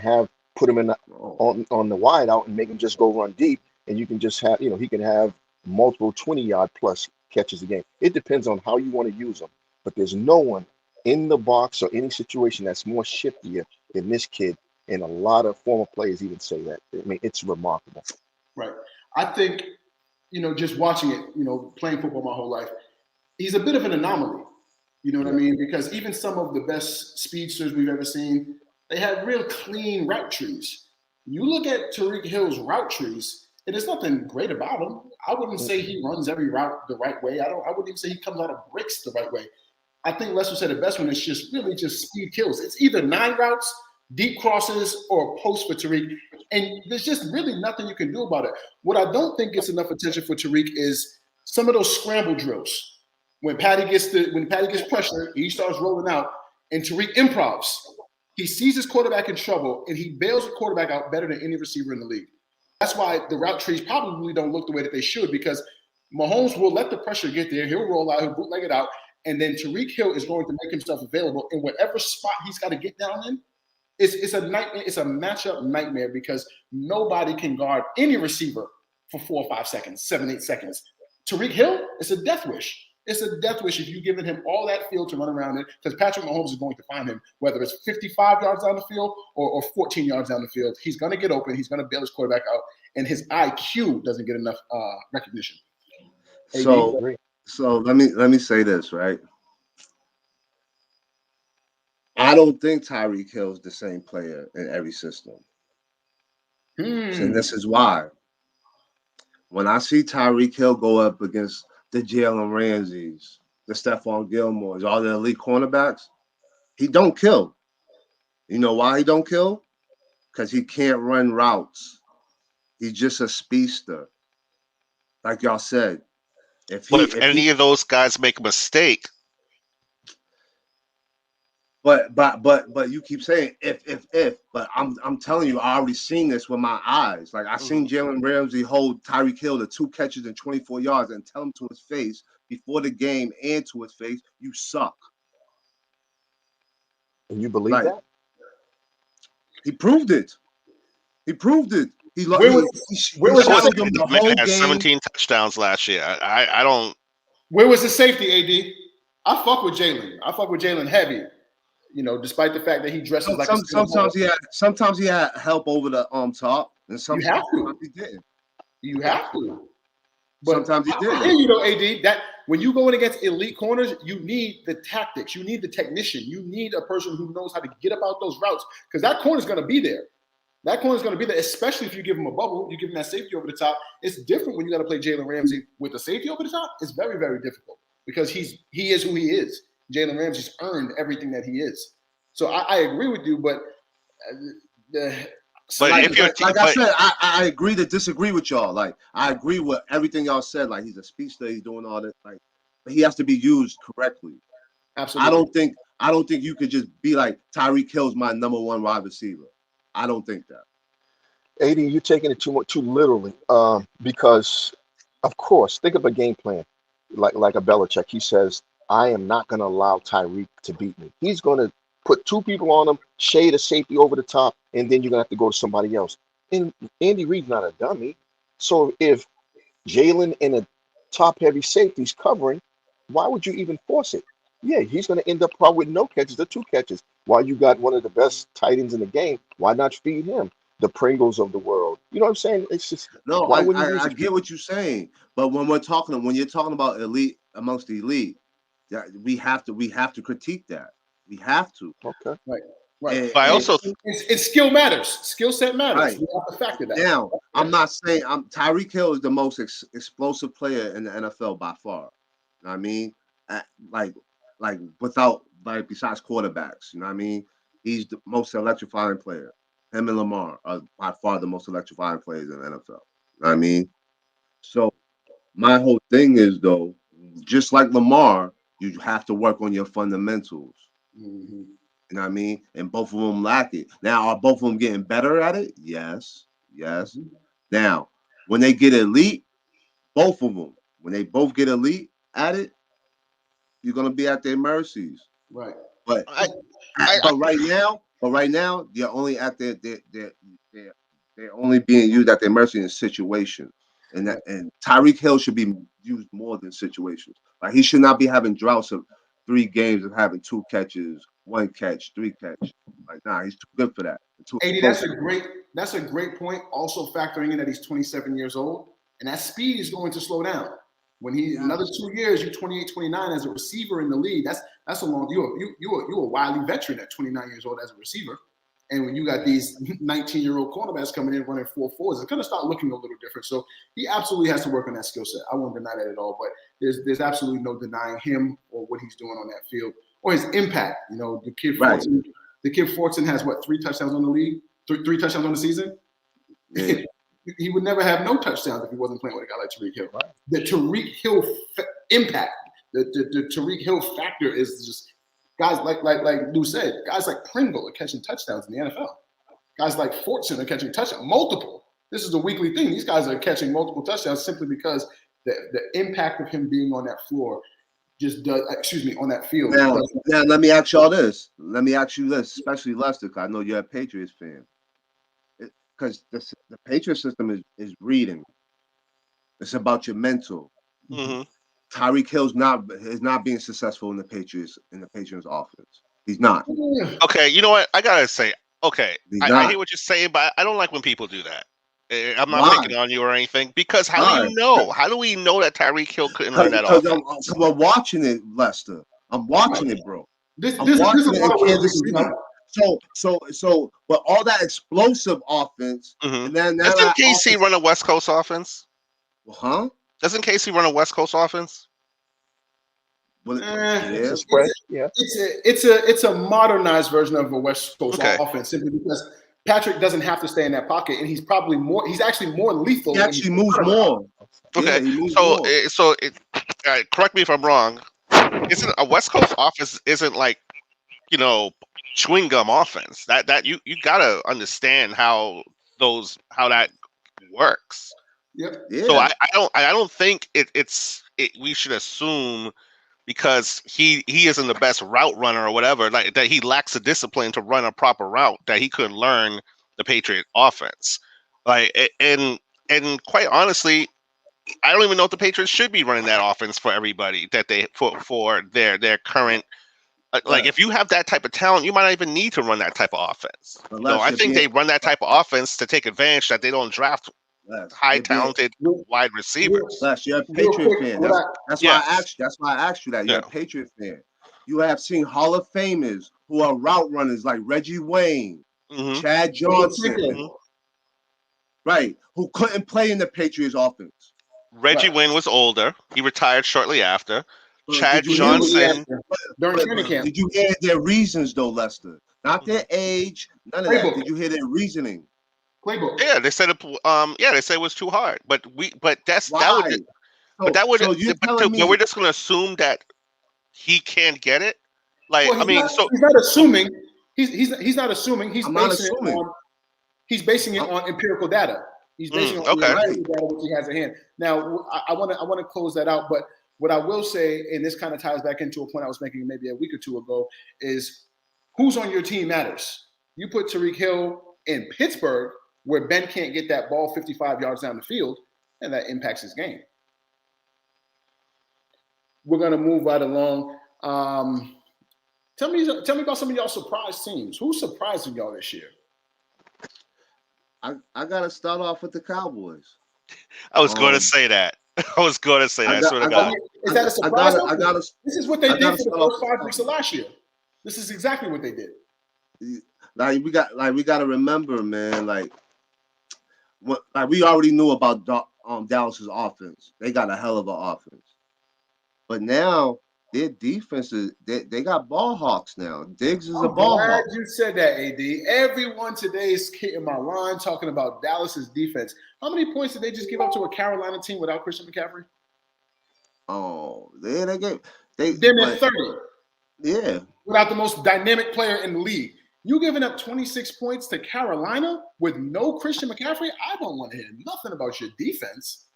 put him in on the wide out and make him just go run deep, and you can just have he can have multiple 20-yard plus catches a game. It depends on how you want to use him. But there's no one in the box or any situation that's more shiftier than this kid. And a lot of former players even say that. I mean, it's remarkable.
Right. I think, just watching it, playing football my whole life, he's a bit of an anomaly. You know what I mean? Because even some of the best speedsters we've ever seen, they have real clean route trees. You look at Tyreek Hill's route trees, and there's nothing great about him. I wouldn't say he runs every route the right way. I wouldn't even say he comes out of bricks the right way. I think Lester said the best one is just speed kills. It's either 9 routes, deep crosses, or post for Tyreek. And there's just really nothing you can do about it. What I don't think gets enough attention for Tyreek is some of those scramble drills. When Patty gets pressure, he starts rolling out, and Tyreek improvs. He sees his quarterback in trouble, and he bails the quarterback out better than any receiver in the league. That's why the route trees probably don't look the way that they should, because Mahomes will let the pressure get there. He'll roll out, he'll bootleg it out, and then Tyreek Hill is going to make himself available in whatever spot he's got to get down in. It's a nightmare. It's a matchup nightmare because nobody can guard any receiver for 4 or 5 seconds, 7, 8 seconds. Tyreek Hill, it's a death wish. It's a death wish if you've given him all that field to run around in, because Patrick Mahomes is going to find him, whether it's 55 yards down the field or 14 yards down the field. He's going to get open. He's going to bail his quarterback out, and his IQ doesn't get enough recognition.
So let me say this, right? I don't think Tyreek Hill is the same player in every system. And this is why. When I see Tyreek Hill go up against the Jalen Ramseys, the Stephon Gilmores, all the elite cornerbacks, he don't kill. You know why he don't kill? Because he can't run routes. He's just a speedster. Like y'all said.
If any of those guys make a mistake.
But you keep saying if, but I'm telling you, I already seen this with my eyes. Like I seen Jalen Ramsey hold Tyreek Hill to 2 catches and 24 yards and tell him to his face before the game and to his face, you suck.
And you believe that?
He proved it. He
Where was where was the
shadowed them
The
the
man
whole
had
game.
17 touchdowns last year. I don't.
where was the safety, AD? I fuck with Jalen. I fuck with Jalen heavy. You know, despite the fact that he dresses like a single
Sometimes he had help over the top, and
You have
sometimes
to.
he didn't.
You have to. But
Sometimes he
I hear
didn't.
you though, AD. That when you go in against elite corners, you need the tactics, you need the technician, you need a person who knows how to get about those routes because that corner's going to be there. That corner's going to be there, especially if you give him a bubble, you give him that safety over the top. It's different when you got to play Jalen Ramsey with the safety over the top. It's very, very difficult because he is who he is. Jalen Ramsey's earned everything that he is. So I agree with you, but
But if you're,
like I said, I agree to disagree with y'all. Like I agree with everything y'all said. Like he's a speedster, he's doing all this. Like but he has to be used correctly.
absolutely.
I don't think you could just be like Tyreek Hill's my number one wide receiver. I don't think that.
AD, you're taking it too literally. Because of course, think of a game plan, like a Belichick. He says, "I am not going to allow Tyreek to beat me." He's going to put two people on him, shade a safety over the top, and then you're going to have to go to somebody else. And Andy Reid's not a dummy, so if Jalen and a top-heavy safety's covering, why would you even force it? Yeah, he's going to end up probably with no catches or two catches. While you got one of the best tight ends in the game, why not feed him? The Pringles of the world. You know what I'm saying? It's just
No,
why wouldn't you use
I
these
get
people?
what you're saying, but when you're talking about elite amongst the elite, that we have to critique that. We have to.
Okay.
Right. Right.
but I
And
also
It's skill matters. Skill set matters.
right
You have to factor that.
now, I'm not saying Tyreek Hill is the most explosive player in the NFL by far. You know what I mean? At- like without besides quarterbacks. You know what I mean? He's the most electrifying player. Him and Lamar are by far the most electrifying players in the NFL. You know what I mean? So my whole thing is though, just like Lamar, you have to work on your fundamentals.
Mm-hmm.
You know what I mean? And both of them lack it. Now, are both of them getting better at it? Yes. Yes.
Mm-hmm.
Now, when they get elite, both of them, when they both get elite at it, you're gonna be at their mercies.
Right.
But
I, I
but right now, they're only at they're only being used at their mercy in situations.
Right.
And Tyreek Hill should be used more than situations. Like he should not be having droughts of 3 games of having 2 catches, 1 catch, 3 catch. Like nah, he's too good for that. Too
AD,
explosive.
that's a great point. Also factoring in that he's 27 years old, and that speed is going to slow down. When he another 2 years, you're 28, 29 as a receiver in the league. That's a long. You're a wily veteran at 29 years old as a receiver, and when you got these 19-year-old cornerbacks coming in running 4.4s, it's going to start looking a little different. So he absolutely has to work on that skill set. I won't deny that at all. But there's absolutely no denying him or what he's doing on that field or his impact. You know,
Right.
The kid Fortson has what 3 touchdowns on the league, three touchdowns on the season.
Yeah.
He would never have no touchdowns if he wasn't playing with a guy like Tyreek Hill.
Right.
The Tyreek Hill impact, the Tyreek Hill factor is just guys like Lou said, guys like Pringle are catching touchdowns in the NFL. Guys like Fortson are catching touchdowns, multiple. This is a weekly thing. These guys are catching multiple touchdowns simply because the impact of him being on that floor just does. Excuse me, on that field.
Now let me ask y'all this. Let me ask you this, especially Lester, because I know you're a Patriots fan. Because the Patriot system is reading. It's about your mental.
mhm.
Tyreek Hill's not being successful in the Patriots offense. He's not.
Okay, you know what? I gotta say, okay,
He's
I
not.
hear what you're saying, but I don't like when people do that. I'm not
Why?
picking on you or anything because how do
Why?
you know? How do we know that Tyreek Hill couldn't learn that
Because
offense?
I'm watching it, Lester. I'm watching it, bro. I'm
There's
watching
a
it in
lot of ways we
Kansas
can
City.
tell.
But all that explosive offense,
Hmm.
and then now
Doesn't
that
KC
offense,
run a West Coast offense?
huh?
Doesn't KC run a West Coast offense?
Well,
It's
yeah,
a spread. Yeah.
It's a modernized version of a West Coast
Okay.
offense simply because Patrick doesn't have to stay in that pocket, and he's actually more lethal.
he
When he's
actually moves more. Yeah,
Okay.
he moves
So,
more.
correct me if I'm wrong. Isn't a West Coast offense isn't like chewing gum offense? That you gotta understand how that works.
Yep.
So
Yeah,
I don't think we should assume because he isn't the best route runner or whatever, like that he lacks the discipline to run a proper route that he couldn't learn the Patriot offense. And quite honestly, I don't even know if the Patriots should be running that offense for everybody that they for their current. Like if you have that type of talent, you might not even need to run that type of offense. I think they run that type of offense to take advantage that they don't draft high talented wide receivers.
Les, you're a Patriot fan. That's why I asked you. That's why I asked you that. You're a Patriot fan. You have seen Hall of Famers who are route runners like Reggie Wayne, Chad Johnson, right? Who couldn't play in the Patriots offense.
Reggie Wayne was older. He retired shortly after. Chad Johnson.
Did you hear their reasons though, Lester? Not their age, none of that. Did you hear their reasoning?
Playbook.
Yeah, they said it. They said it was too hard. But we're just going to assume that he can't get it. Like,
he's not assuming. He's not assuming. He's basing it on empirical data. He's basing it on empirical data which he has at hand. Now, I want to close that out, but what I will say, and this kind of ties back into a point I was making maybe a week or two ago, is who's on your team matters. You put Tyreek Hill in Pittsburgh, where Ben can't get that ball 55 yards down the field, and that impacts his game. We're going to move right along. Tell me about some of y'all surprise teams. Who's surprising y'all this year?
I got to start off with the Cowboys.
I was going to say that. I swear to God.
Is that a surprise? This is what they did for the first 5 weeks of last year. This is exactly what they did.
We got to remember, man. We already knew about Dallas's offense. They got a hell of an offense, but now their defense they got ball hawks now. Diggs is a ball hawk.
You said that, AD. Everyone today is hitting my line talking about Dallas's defense. How many points did they just give up to a Carolina team without Christian McCaffrey?
Oh, they gave
them at 30.
Yeah,
without the most dynamic player in the league. You giving up 26 points to Carolina with no Christian McCaffrey? I don't want to hear nothing about your defense.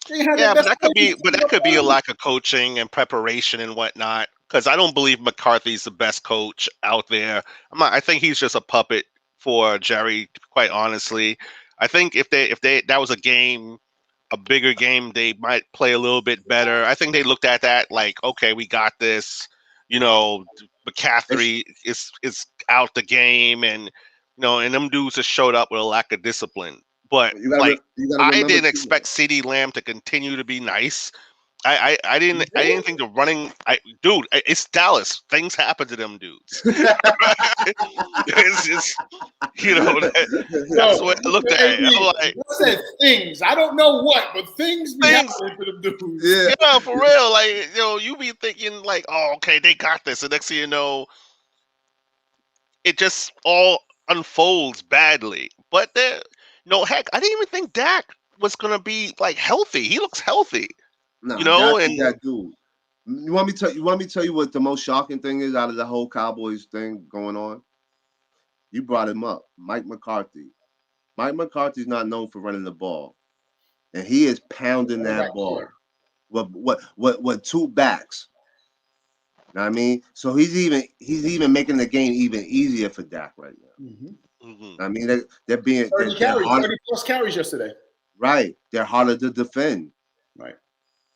But that could be a lack of coaching and preparation and whatnot. Because I don't believe McCarthy's the best coach out there. I think he's just a puppet for Jerry. Quite honestly, I think if that was a bigger game, they might play a little bit better. I think they looked at that like, okay, we got this. McCaffrey is out the game, and and them dudes just showed up with a lack of discipline. But I didn't expect CeeDee Lamb to continue to be nice. I didn't think the running. It's Dallas. Things happen to them dudes. It's just that's what I looked at. I'm like,
what said things? I don't know what, but things happen to them dudes.
Yeah, for real. Like you be thinking like, oh, okay, they got this, and next thing you know, it just all unfolds badly. But heck, I didn't even think Dak was gonna be like healthy. He looks healthy.
No, that dude. You want me to tell you what the most shocking thing is out of the whole Cowboys thing going on? You brought him up, Mike McCarthy. Mike McCarthy's not known for running the ball, and he is pounding that ball. What 2 backs? You know what I mean? So he's even making the game even easier for Dak right now. I mean, they're being
30 plus carries yesterday.
Right, they're harder to defend.
Right.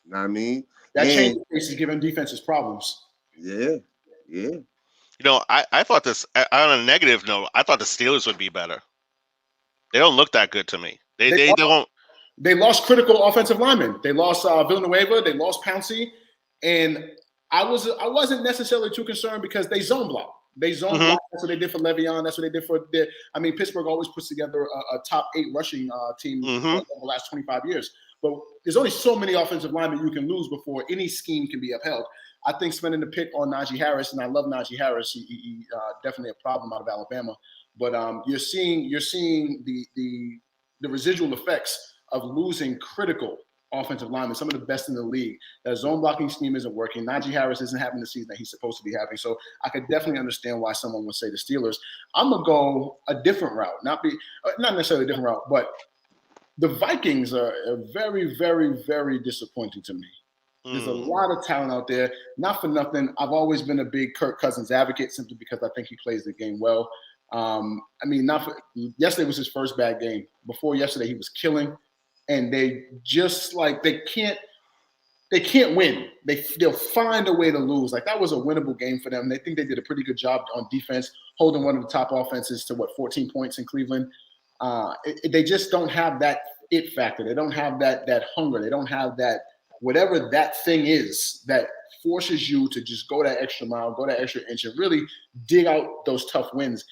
You know what I mean?
That change is giving defenses problems.
Yeah.
I thought this on a negative note. I thought the Steelers would be better. They don't look that good to me. They don't.
They lost critical offensive linemen. They lost Villanueva. They lost Pouncey, and I wasn't necessarily too concerned because they zone block. They zone block. That's what they did for Le'Veon. That's what they did for. Pittsburgh always puts together a top 8 rushing team over the last 25 years. But there's only so many offensive linemen you can lose before any scheme can be upheld. I think spending the pick on Najee Harris, and I love Najee Harris. He definitely a problem out of Alabama. But you're seeing the residual effects of losing critical offensive linemen, some of the best in the league. That zone blocking scheme isn't working. Najee Harris isn't having the season that he's supposed to be having. So I could definitely understand why someone would say the Steelers. I'm gonna go a different route, not necessarily a different route, but the Vikings are very, very, very disappointing to me. There's a lot of talent out there. Not for nothing, I've always been a big Kirk Cousins advocate simply because I think he plays the game well. I mean, yesterday was his first bad game. Before yesterday, he was killing, and they just like they can't win. They'll find a way to lose. Like that was a winnable game for them. They think they did a pretty good job on defense, holding one of the top offenses to 14 points in Cleveland. They just don't have that it factor. They don't have that hunger. They don't have that whatever that thing is that forces you to just go that extra mile, go that extra inch, and really dig out those tough wins.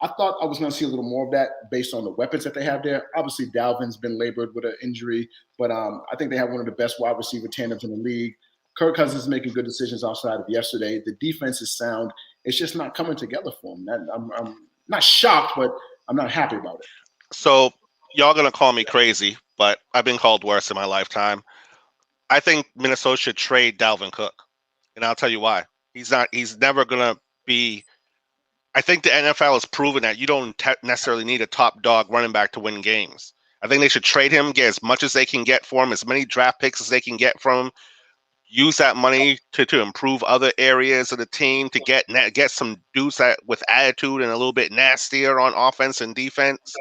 I thought I was going to see a little more of that based on the weapons that they have there. Obviously, Dalvin's been labored with an injury, but I think they have one of the best wide receiver tandems in the league. Kirk Cousins is making good decisions outside of yesterday. The defense is sound. It's just not coming together for them. I'm not shocked, but I'm not happy about it.
So y'all going to call me crazy, but I've been called worse in my lifetime. I think Minnesota should trade Dalvin Cook, and I'll tell you why. He's never going to be. I think the NFL has proven that you don't necessarily need a top dog running back to win games. I think they should trade him, get as much as they can get for him, as many draft picks as they can get from him. Use that money to improve other areas of the team, to get some dudes that with attitude and a little bit nastier on offense and defense.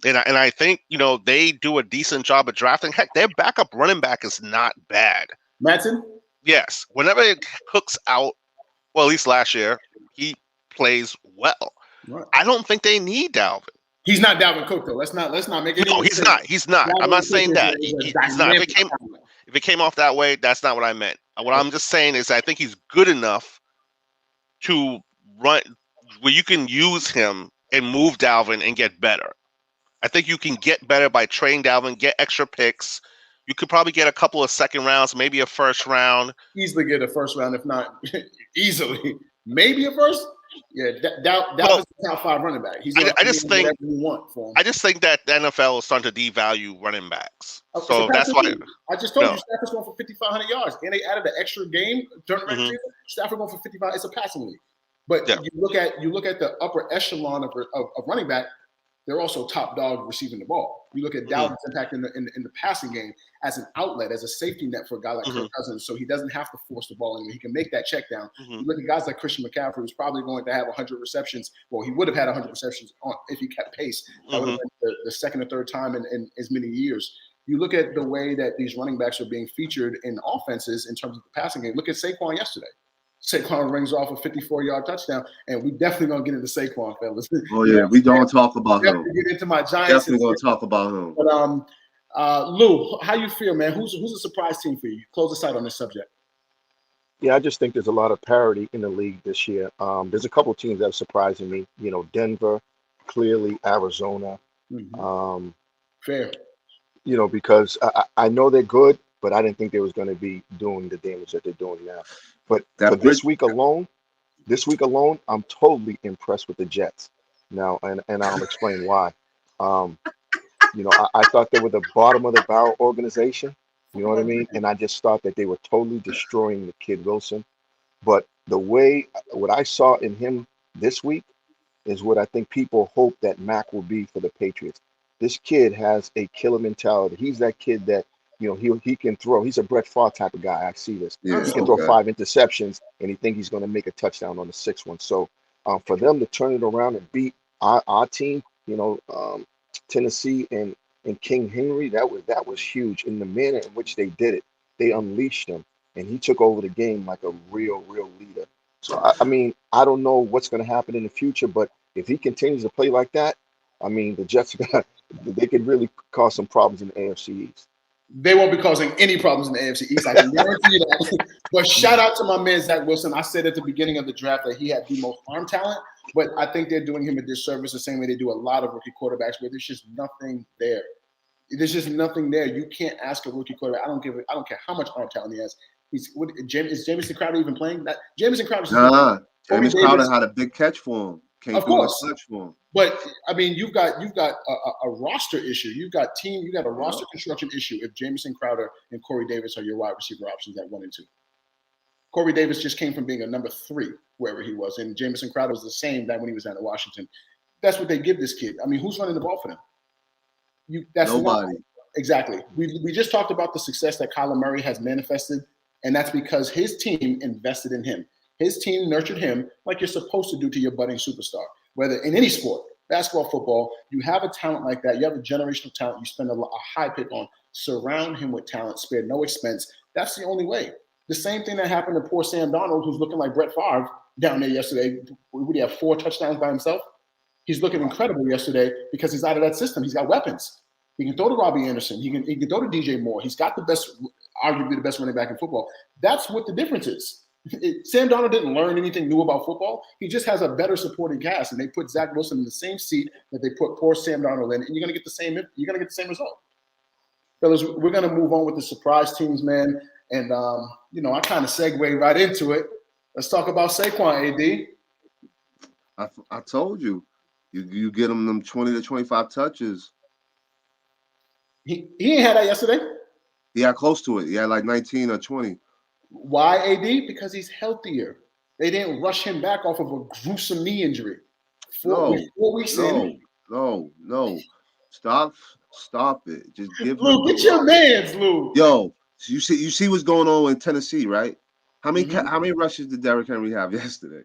And I think they do a decent job of drafting. Heck, their backup running back is not bad.
Madsen?
Yes. Whenever Cook's out, well, at least last year, he plays well.
Right.
I don't think they need Dalvin.
He's not Dalvin Cook though. Let's not make it.
No, he's not. He's not. I'm not saying that. He's not. If it came off that way, that's not what I meant. What I'm just saying is I think he's good enough to run where you can use him and move Dalvin and get better. I think you can get better by trading Dalvin, get extra picks. You could probably get a couple of second rounds, maybe a first round.
Easily get a first round, if not easily. Maybe a first. Yeah, Dalvin's the top 5 running back.
I just think
you want for him.
I just think that the NFL is starting to devalue running backs. So that's why
I just told you Stafford's going for 5,500 yards, and they added an extra game during the season. Stafford going for 55. It's a passing league, but you look at the upper echelon of running back. They're also top dog receiving the ball. You look at Dalvin's impact in the passing game as an outlet, as a safety net for a guy like Kirk Cousins, so he doesn't have to force the ball in. He can make that check down. You look at guys like Christian McCaffrey, who's probably going to have 100 receptions. Well, he would have had 100 receptions if he kept pace. That would have been the second or third time in as many years. You look at the way that these running backs are being featured in offenses in terms of the passing game. Look at Saquon yesterday. Saquon rings off a 54-yard touchdown, and we definitely gonna get into Saquon, fellas.
Oh yeah, we don't talk about him.
Get into my Giants.
Definitely gonna talk about him.
But Lou, how you feel, man? Who's a surprise team for you? Close us out on this subject.
Yeah, I just think there's a lot of parity in the league this year. There's a couple teams that are surprising me. Denver, clearly Arizona.
Fair.
Because I know they're good, but I didn't think they was going to be doing the damage that they're doing now. But for this week alone, I'm totally impressed with the Jets. Now, and I'll explain why. I thought they were the bottom of the barrel organization. You know what I mean? And I just thought that they were totally destroying the kid Wilson. But what I saw in him this week is what I think people hope that Mac will be for the Patriots. This kid has a killer mentality. He's that kid that, he can throw. He's a Brett Favre type of guy. I see this.
Yeah,
he can throw 5 interceptions, and he think he's going to make a touchdown on the 6th one. So for them to turn it around and beat our team, Tennessee and King Henry, that was huge. In the manner in which they did it, they unleashed him, and he took over the game like a real leader. So I don't know what's going to happen in the future, but if he continues to play like that, the Jets they could really cause some problems in the AFC East.
They won't be causing any problems in the AFC East. I can guarantee you that. But shout out to my man, Zach Wilson. I said at the beginning of the draft that he had the most arm talent, but I think they're doing him a disservice the same way they do a lot of rookie quarterbacks where there's just nothing there. There's just nothing there. You can't ask a rookie quarterback. I don't care how much arm talent he has. Is Jamison Crowder even playing? That Jamison Crowder.
Jamison Crowder had a big catch for him.
Of course.
Clutch for him.
But you've got a roster issue. You've got a roster construction issue if Jamison Crowder and Corey Davis are your wide receiver options at 1 and 2. Corey Davis just came from being a number 3 wherever he was, and Jamison Crowder was the same that when he was down in Washington. That's what they give this kid. Who's running the ball for them? That's
nobody.
Exactly. We just talked about the success that Kyler Murray has manifested, and that's because his team invested in him. His team nurtured him like you're supposed to do to your budding superstar. whether in any sport, basketball, football, you have a talent like that. You have a generational talent. You spend a high pick on. Surround him with talent, spare no expense. That's the only way. The same thing that happened to poor Sam Darnold, who's looking like Brett Favre down there yesterday. Would he have 4 touchdowns by himself? He's looking incredible yesterday because he's out of that system. He's got weapons. He can throw to Robbie Anderson. He can throw to DJ Moore. He's got the best, arguably the best running back in football. That's what the difference is. Sam Darnold didn't learn anything new about football. He just has a better supporting cast, and they put Zach Wilson in the same seat that they put poor Sam Darnold in, and you're gonna get the same. You're gonna get the same result. Fellas, we're gonna move on with the surprise teams, man. And I kind of segue right into it. Let's talk about Saquon, AD.
I told you, you get him them 20 to 25 touches.
He ain't had that yesterday.
He got close to it. He had like 19 or 20. Why,
AD? Because he's healthier. They didn't rush him back off of a gruesome knee injury. 4 weeks in.
No. Stop it. Just give
Lou, get your mans, Lou.
Yo, you see what's going on in Tennessee, right? How many rushes did Derrick Henry have yesterday?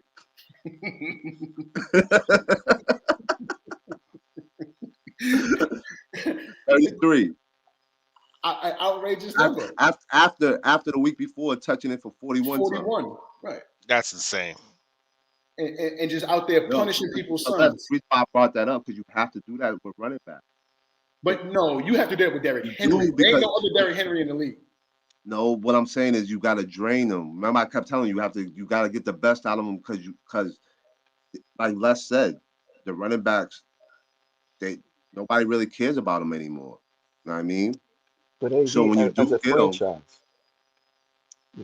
33.
Outrageous number.
After the week before, touching it for 41.
41, right.
That's insane.
And just out there punishing people's sons.
I brought that up because you have to do that with running back.
But no, you have to do it with Derrick Henry. There ain't no other Derrick Henry in the league.
No, what I'm saying is you got to drain them. Remember, I kept telling you you got to get the best out of them because, like Les said, the running backs, nobody really cares about them anymore. You know what I mean?
But AD,
so when you do
as a franchise,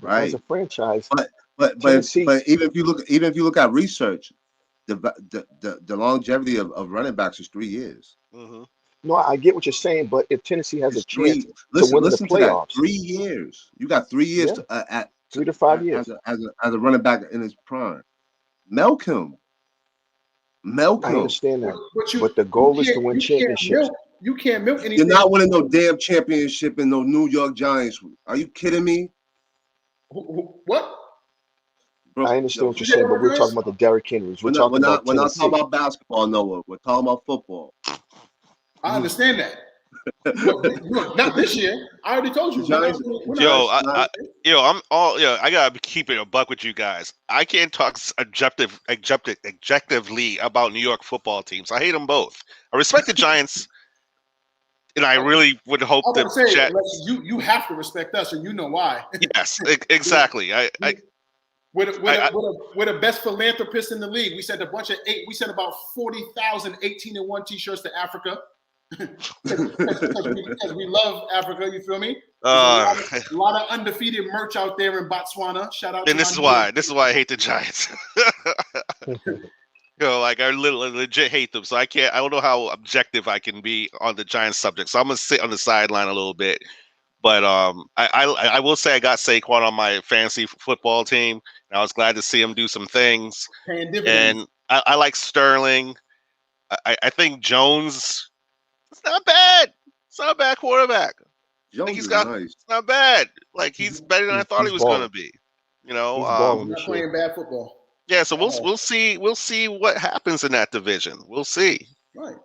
right?
As a franchise,
but even if you look at research, the longevity of running backs is 3 years.
Mm-hmm.
No, I get what you're saying, but if Tennessee has a chance to win the playoffs,
3 years. You got 3 years at
3 to 5 years
as a running back in his prime. Milk him.
I understand that, but the goal is to win championships.
You can't milk anything.
You're not winning no damn championship in no New York Giants. Are you kidding me?
What?
Bro,
I understand what you're saying, but we're talking about the Derrick Henrys. We're not talking
about basketball, Noah. We're talking about football.
I understand that. Look, not this year. I already told you.
I gotta keep it a buck with you guys. I can't talk objectively about New York football teams. I hate them both. I respect the Giants, and I really would hope that
you have to respect us, and you know why.
Yes, exactly.
We're the best philanthropists in the league. We sent about 40,000 18-1 t-shirts to Africa. Because we love Africa, you feel me? A lot of undefeated merch out there in Botswana. Shout out!
And this is why I hate the Giants. I legit hate them. So I don't know how objective I can be on the Giants subject. So I'm gonna sit on the sideline a little bit. But I will say I got Saquon on my fantasy football team, and I was glad to see him do some things. And I like Sterling. I think Jones. It's not bad. It's not a bad quarterback.
Nice.
It's not bad. Like he's better than I thought he was going to be.
He's not playing bad football.
Yeah, so we'll see what happens in that division. We'll see.
Right.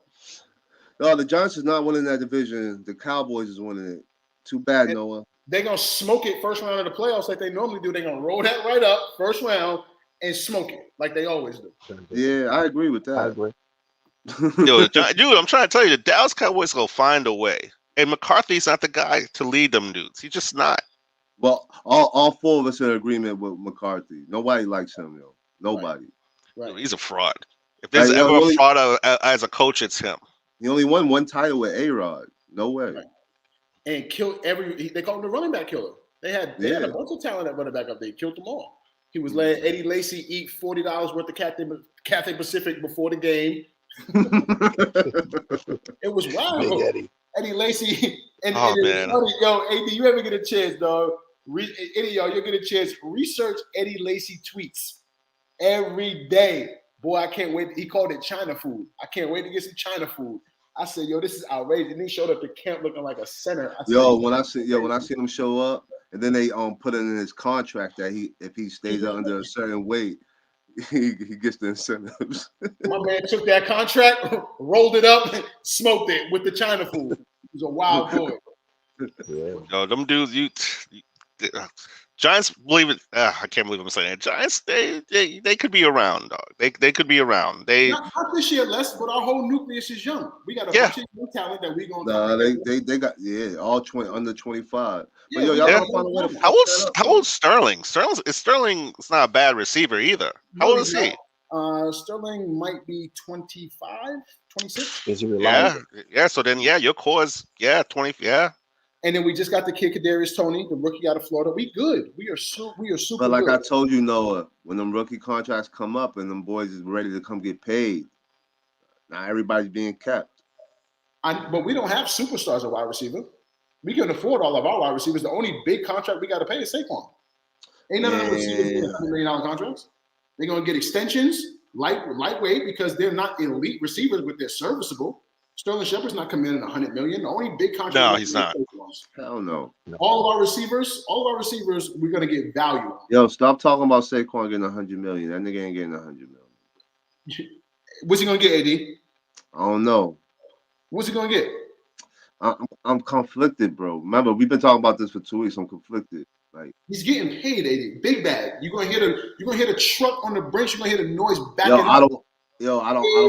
No, the Giants is not winning that division. The Cowboys is winning it. Too bad, Noah.
They're gonna smoke it first round of the playoffs like they normally do. They're gonna roll that right up first round and smoke it like they always do.
Yeah, I agree with that.
I agree.
Dude, I'm trying to tell you, the Dallas Cowboys will find a way. And McCarthy's not the guy to lead them dudes. He's just not.
Well, all 4 of us are in agreement with McCarthy. Nobody likes him, yo. Nobody.
Right.
He's a fraud. If there's ever a fraud as a coach, it's him.
He only won 1 title with A-Rod. No way.
Right. And killed they called him the running back killer. They had a bunch of talent at running back up there. He killed them all. He was letting Eddie Lacy eat $40 worth of Cathay Pacific before the game. It was wild. Eddie Lacy and
man.
Yo, AD, you ever get a chance, dog? Any of y'all, you'll get a chance. Research Eddie Lacy tweets every day. Boy, I can't wait. He called it China food. I can't wait to get some China food. I said, yo, this is outrageous. And he showed up to camp looking like a center.
When I see him show up, and then they put it in his contract that if he stays under a certain weight, he gets the incentives.
My man took that contract, rolled it up, smoked it with the China food. He's a wild boy.
Yeah.
No, them dudes, Giants believe it. I can't believe I'm saying it. Giants, they could be around, dog. They could be around.
Not this year, less, but our whole nucleus is young. We got a
Yeah.
bunch of young talent that we gonna.
Nah, they got all 20 under 25.
Yeah,
But yo,
we
y'all
got
gotta
a
find a way to
young
How
fuck
old's
that up.
how old's Sterling? Sterling's not a bad receiver either. How old is he?
Sterling might be 25, 26.
Is he reliable?
Yeah. So then, your core is 20. Yeah.
And then we just got the kid Kadarius Toney, the rookie out of Florida. We good. We are super
But like
good.
I told you, Noah, when them rookie contracts come up and them boys is ready to come get paid, now everybody's being kept.
But we don't have superstars at wide receiver. We can afford all of our wide receivers. The only big contract we got to pay is Saquon. Ain't none of them receivers getting $100 million contracts. They're going to get extensions, lightweight, because they're not elite receivers, but they're serviceable. Sterling Shepard's not committing $100 million. The only big contract.
No, he's not.
Hell no.
All of our receivers, we're going to get value.
Yo, stop talking about Saquon getting $100 million. That nigga ain't getting $100 million.
What's he going to get, AD?
I don't know.
What's he going to get?
I'm conflicted, bro. Remember, we've been talking about this for 2 weeks. I'm conflicted. Like
he's getting paid, AD. Big bag. You're gonna hear the truck on the brakes. You're gonna hear the noise back.
I don't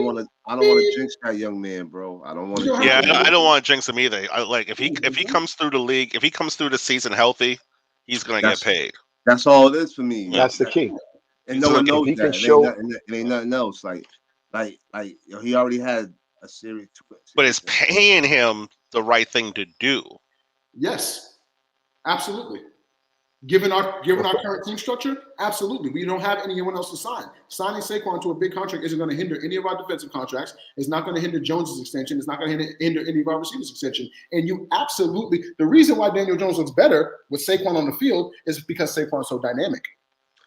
want to jinx that young man, bro. I don't want to.
Yeah, I don't want to jinx him either. If he comes through the league, if he comes through the season healthy, he's gonna get paid.
That's all it is for me.
That's the key.
And no one knows
he
that.
can show,
it ain't nothing else. Like he already had a series.
But it's paying him the right thing to do.
Yes, absolutely. Given our current team structure, absolutely. We don't have anyone else to sign. Signing Saquon to a big contract isn't going to hinder any of our defensive contracts. It's not going to hinder Jones's extension. It's not going to hinder any of our receivers' extension. And you absolutely – the reason why Daniel Jones looks better with Saquon on the field is because Saquon's so dynamic.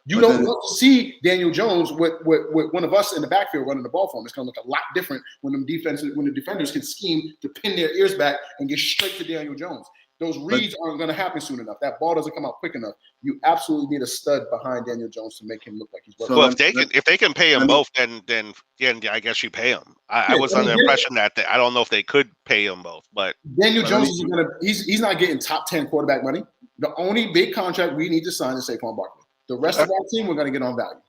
You don't look to see Daniel Jones with one of us in the backfield running the ball for him. It's going to look a lot different when the defenders can scheme to pin their ears back and get straight to Daniel Jones. Those reads aren't going to happen soon enough. That ball doesn't come out quick enough. You absolutely need a stud behind Daniel Jones to make him look like he's working.
Well, if they can pay him both, then I guess you pay him. I was under the impression that I don't know if they could pay him both, but
Daniel Jones he's not getting top 10 quarterback money. The only big contract we need to sign is Saquon Barkley. The rest of our team, we're going to get on value.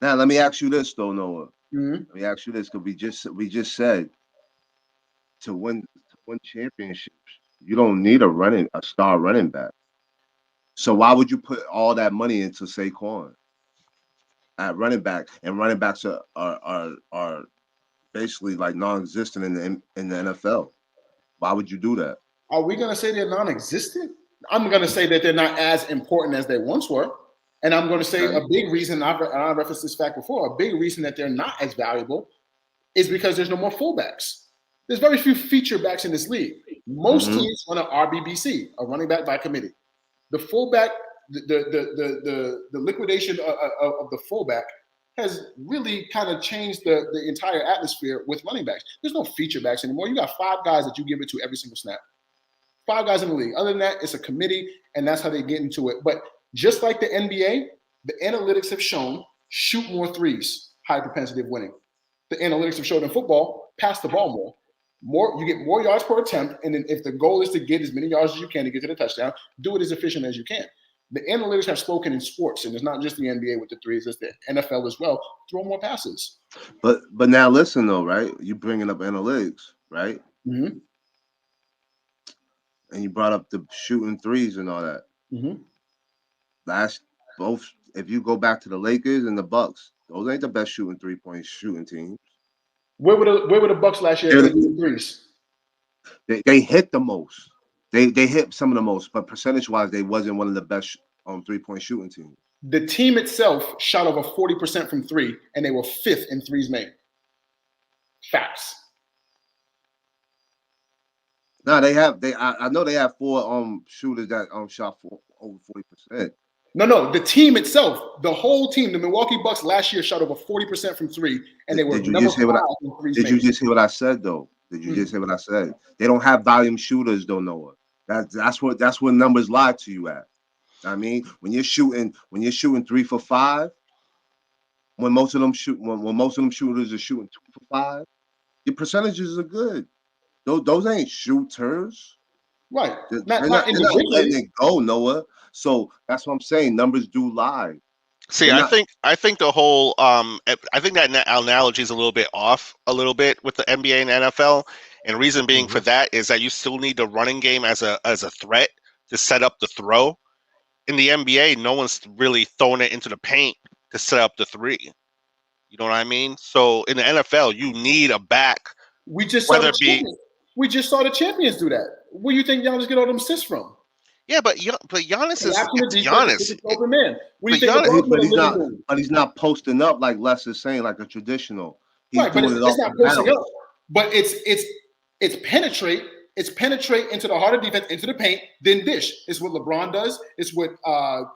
Now, let me ask you this, though, Noah.
Mm-hmm.
Let me ask you this, because we just said to win championships, you don't need a star running back. So why would you put all that money into Saquon at running back? And running backs are basically like non-existent in the NFL. Why would you do that?
Are we going to say they're non-existent? I'm going to say that they're not as important as they once were. And I'm going to say a big reason, I referenced this fact before, a big reason that they're not as valuable is because there's no more fullbacks. There's very few feature backs in this league. Most teams run an RBBC, a running back by committee. The fullback, the liquidation of the fullback has really kind of changed the entire atmosphere with running backs. There's no feature backs anymore. You got 5 guys that you give it to every single snap. 5 guys in the league. Other than that, it's a committee, and that's how they get into it. But just like the NBA, the analytics have shown shoot more threes, high propensity of winning. The analytics have shown in football, pass the ball more. You get more yards per attempt, and then if the goal is to get as many yards as you can to get to the touchdown, do it as efficient as you can. The analytics have spoken in sports, and it's not just the NBA with the threes, it's the NFL as well. Throw more passes.
But now listen though, right? You bringing up analytics, right?
Mm-hmm.
And you brought up the shooting threes and all that.
Mm-hmm.
If you go back to the Lakers and the Bucks, those ain't the best shooting 3-point shooting teams.
Where were the Bucks last year? Threes.
They hit the most. They hit some of the most, but percentage-wise, they wasn't one of the best 3-point shooting teams.
The team itself shot over 40% from 3, and they were 5th in threes made. Facts.
No, I know they have 4 shooters that shot for over 40%.
No, the team itself, the whole team, the Milwaukee Bucks last year shot over 40% from 3, and they were number 5 in threes made.
Did you just hear what I said though? Did you just hear what I said? They don't have volume shooters, though, Noah. That's what numbers lie to you at. I mean, when you're shooting 3 for 5 when most of them shooters are shooting 2 for 5, your percentages are good. Those ain't shooters.
Right.
They're
Not
not letting
individually.
it go, Noah. So that's what I'm saying. Numbers do lie.
See,
They're
I
not.
think the whole I think that analogy is a little bit off a little bit with the NBA and NFL, and reason being for that is that you still need the running game as a threat to set up the throw. In the NBA, no one's really throwing it into the paint to set up the three. You know what I mean? So in the NFL, you need a back,
We just saw
whether
the
it be
champions. We just saw the champions do that. Where you think Giannis get all them assists from?
yeah, but Giannis is
Collapsing the
it's
defense and
Giannis.
picking open man. What do
But
you think
Giannis,
LeBron's
But
gonna
he's
live and
not.
do?
But he's not posting up like Les is saying, like a traditional. He's
Right, but
doing it
it's
off
not
the
posting
bounce.
up. But it's penetrate into the heart of defense, into the paint, then dish. It's what LeBron does. It's what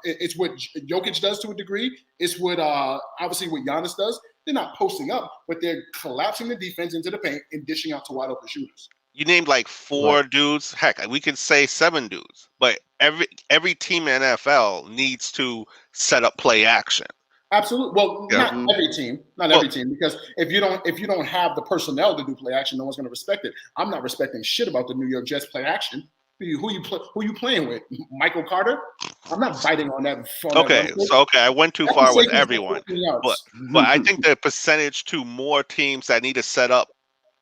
Jokic does to a degree. It's what obviously what Giannis does. They're not posting up, but they're collapsing the defense into the paint and dishing out to wide open shooters.
you named like four dudes. Heck, we could say 7 dudes. But every team in NFL needs to set up play action.
Absolutely. Well,
Yeah.
not every team, because if you don't have the personnel to do play action, no one's going to respect it. I'm not respecting shit about the New York Jets play action. Who you playing with? Michael Carter? I'm not biting on that.
Okay, I went too far with everyone, but I think the percentage to more teams that need to set up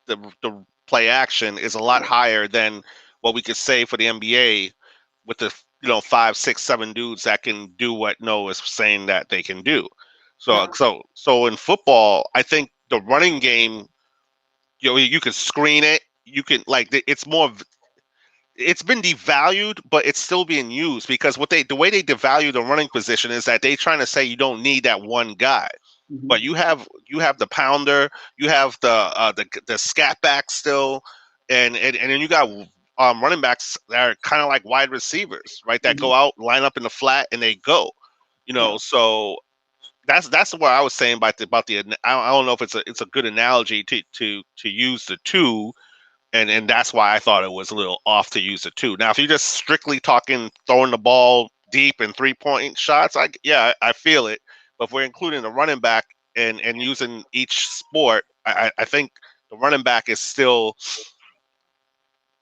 the play action is a lot higher than what we could say for the NBA with the 5, 6, 7 dudes that can do what Noah is saying that they can do. So in football, I think the running game, you can screen it. You can it's been devalued, but it's still being used because the way they devalue the running position is that they're trying to say you don't need that one guy, but you have the pounder, you have the scat back still, and then you got running backs that are kind of like wide receivers, right? That go out, line up in the flat, and they go, So that's what I was saying about the. I don't know if it's a good analogy to use the two. And that's why I thought it was a little off to use the 2. Now, if you're just strictly talking throwing the ball deep and 3-point shots, I feel it. But if we're including the running back and using each sport, I think the running back is still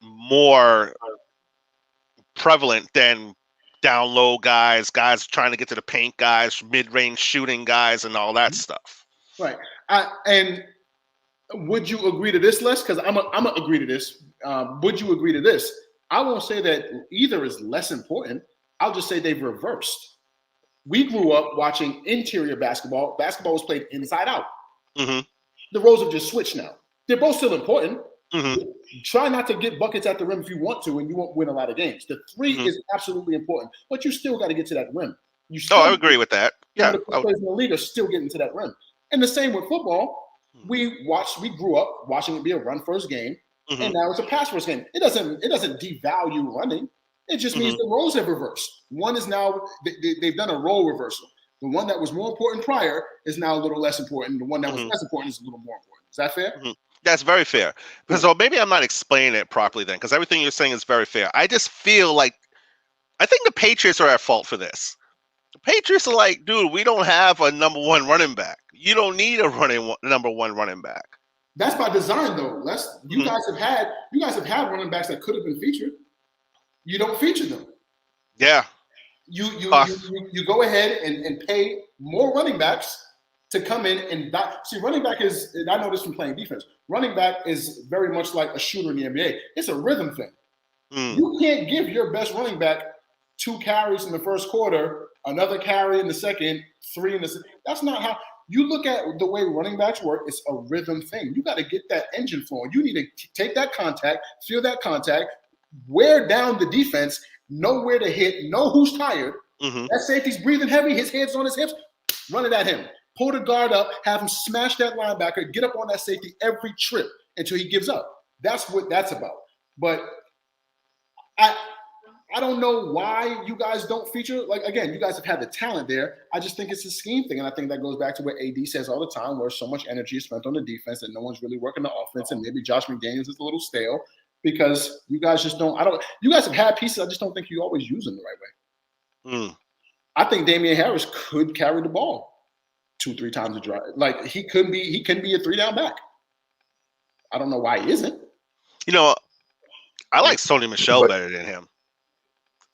more prevalent than down low guys trying to get to the paint guys, mid-range shooting guys, and all that stuff.
Right. And would you agree to this, Les? Because I'm gonna agree to this. Would you agree to this? I won't say that either is less important. I'll just say they've reversed. We grew up watching interior basketball. Basketball was played inside out.
Mm-hmm.
The roles have just switched now. They're both still important.
Mm-hmm.
Try not to get buckets at the rim if you want to, and you won't win a lot of games. The 3 is absolutely important, but you still got to get to that rim.
I agree with that. Yeah,
the players in the league are still getting to that rim. And the same with football. We grew up watching it be a run first game, and now it's a pass first game. It doesn't devalue running. It just means the roles have reversed. One is now they've done a role reversal. The one that was more important prior is now a little less important. The one that was less important is a little more important. Is that fair?
That's very fair. Because maybe I'm not explaining it properly then, because everything you're saying is very fair. I just feel like I think the Patriots are at fault for this. The Patriots are like, dude, we don't have a number 1 running back. You don't need a number 1 running back.
That's by design, though. You guys have had running backs that could have been featured. You don't feature them.
Yeah.
You go ahead and pay more running backs to come in and see. Running back is, and I know this from playing defense. Running back is very much like a shooter in the NBA. It's a rhythm thing. You can't give your best running back 2 carries in the first quarter, another carry in the second, 3 in the second. That's not how you look at the way running backs work. It's a rhythm thing. You got to get that engine flowing. You need to take that contact, feel that contact, wear down the defense, know where to hit, know who's tired. That safety's breathing heavy, his head's on his hips, run it at him. Pull the guard up, have him smash that linebacker, get up on that safety every trip until he gives up. That's what that's about. But I don't know why you guys don't feature. Like, again, you guys have had the talent there. I just think it's a scheme thing. And I think that goes back to what AD says all the time, where so much energy is spent on the defense that no one's really working the offense. And maybe Josh McDaniels is a little stale because you guys just don't – you guys have had pieces. I just don't think you always use them the right way. I think Damian Harris could carry the ball. 2-3 times a drive. Like he can be a 3-down back. I don't know why he isn't.
You know, I like Sony Michelle
But
better than him.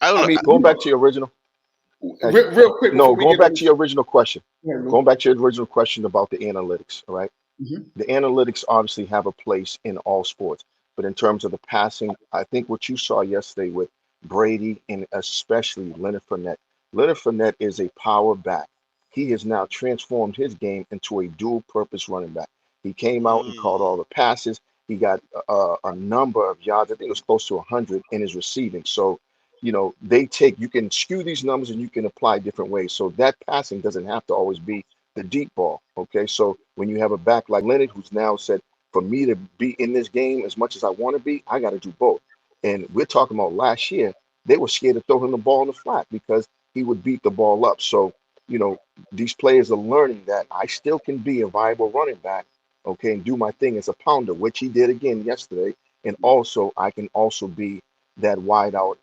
I don't
I
know.
mean,
going back to your original,
real quick
no,
before we
going
get
back
into
to your original question.
Lou.
Going back to your original question about the analytics, all right?
Mhm.
The analytics obviously have a place in all sports, but in terms of the passing, I think what you saw yesterday with Brady and especially Leonard Fournette is a power back. He has now transformed his game into a dual purpose running back. He came out and caught
Mm,
all the passes. He got a number of yards. I think it was close to 100 in his receiving. So, you can skew these numbers and you can apply different ways. So that passing doesn't have to always be the deep ball. Okay. So when you have a back like Leonard, who's now said, for me to be in this game as much as I want to be, I got to do both. And we're talking about last year, they were scared to throw him the ball in the flat because he would beat the ball up. So, you know, these players are learning that I still can be a viable running back, okay, and do my thing as a pounder, which he did again yesterday. And also, I can also be that wide out,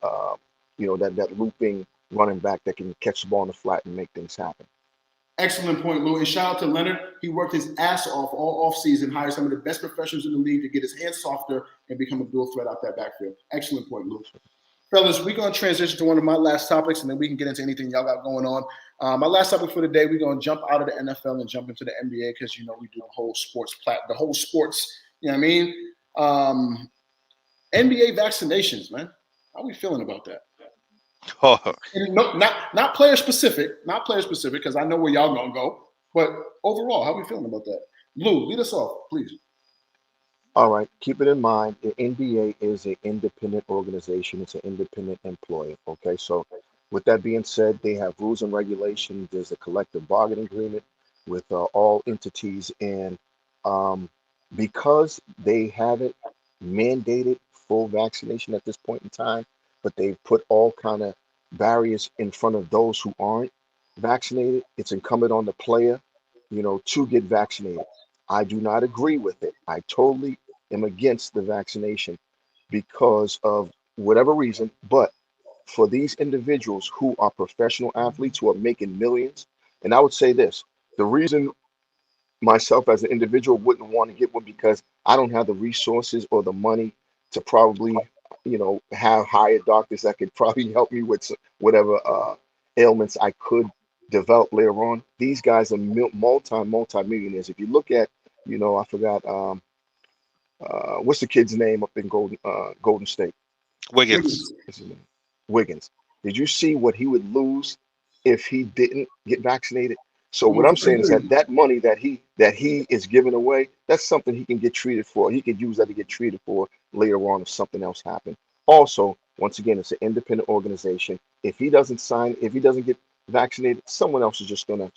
that looping running back that can catch the ball in the flat and make things happen.
Excellent point, Lou. And shout out to Leonard. He worked his ass off all offseason, hired some of the best professionals in the league to get his hands softer and become a dual threat out that backfield. Excellent point, Lou. Fellas, we're going to transition to one of my last topics, and then we can get into anything y'all got going on. My last topic for the day, we're going to jump out of the NFL and jump into the NBA because, we do the whole sports, you know what I mean? NBA vaccinations, man. How are we feeling about that?
oh,
And no, not not player specific, because I know where y'all gonna go. But overall, how are we feeling about that? Lou, lead us off, please.
All right, keep it in mind, the NBA is an independent organization. It's an independent employer. Okay, so with that being said, they have rules and regulations. There's a collective bargaining agreement with all entities, and um, because they haven't mandated full vaccination at this point in time, but they've put all kind of barriers in front of those who aren't vaccinated, it's incumbent on the player, to get vaccinated. I do not agree with it. I totally am against the vaccination because of whatever reason. But for these individuals who are professional athletes who are making millions, and I would say this, the reason myself as an individual wouldn't want to get one because I don't have the resources or the money to probably, have hired doctors that could probably help me with whatever ailments I could develop later on. These guys are multi millionaires. If you look at, I forgot what's the kid's name up in Golden State?
Wiggins.
What's his name? Wiggins. Did you see what he would lose if he didn't get vaccinated? So what
Almost
I'm
a
saying is that
million.
that money that he is giving away, that's something he can get treated for. He could use that to get treated for later on if something else happened. Also, once again, it's an independent organization. If he doesn't get vaccinated, someone else is just gonna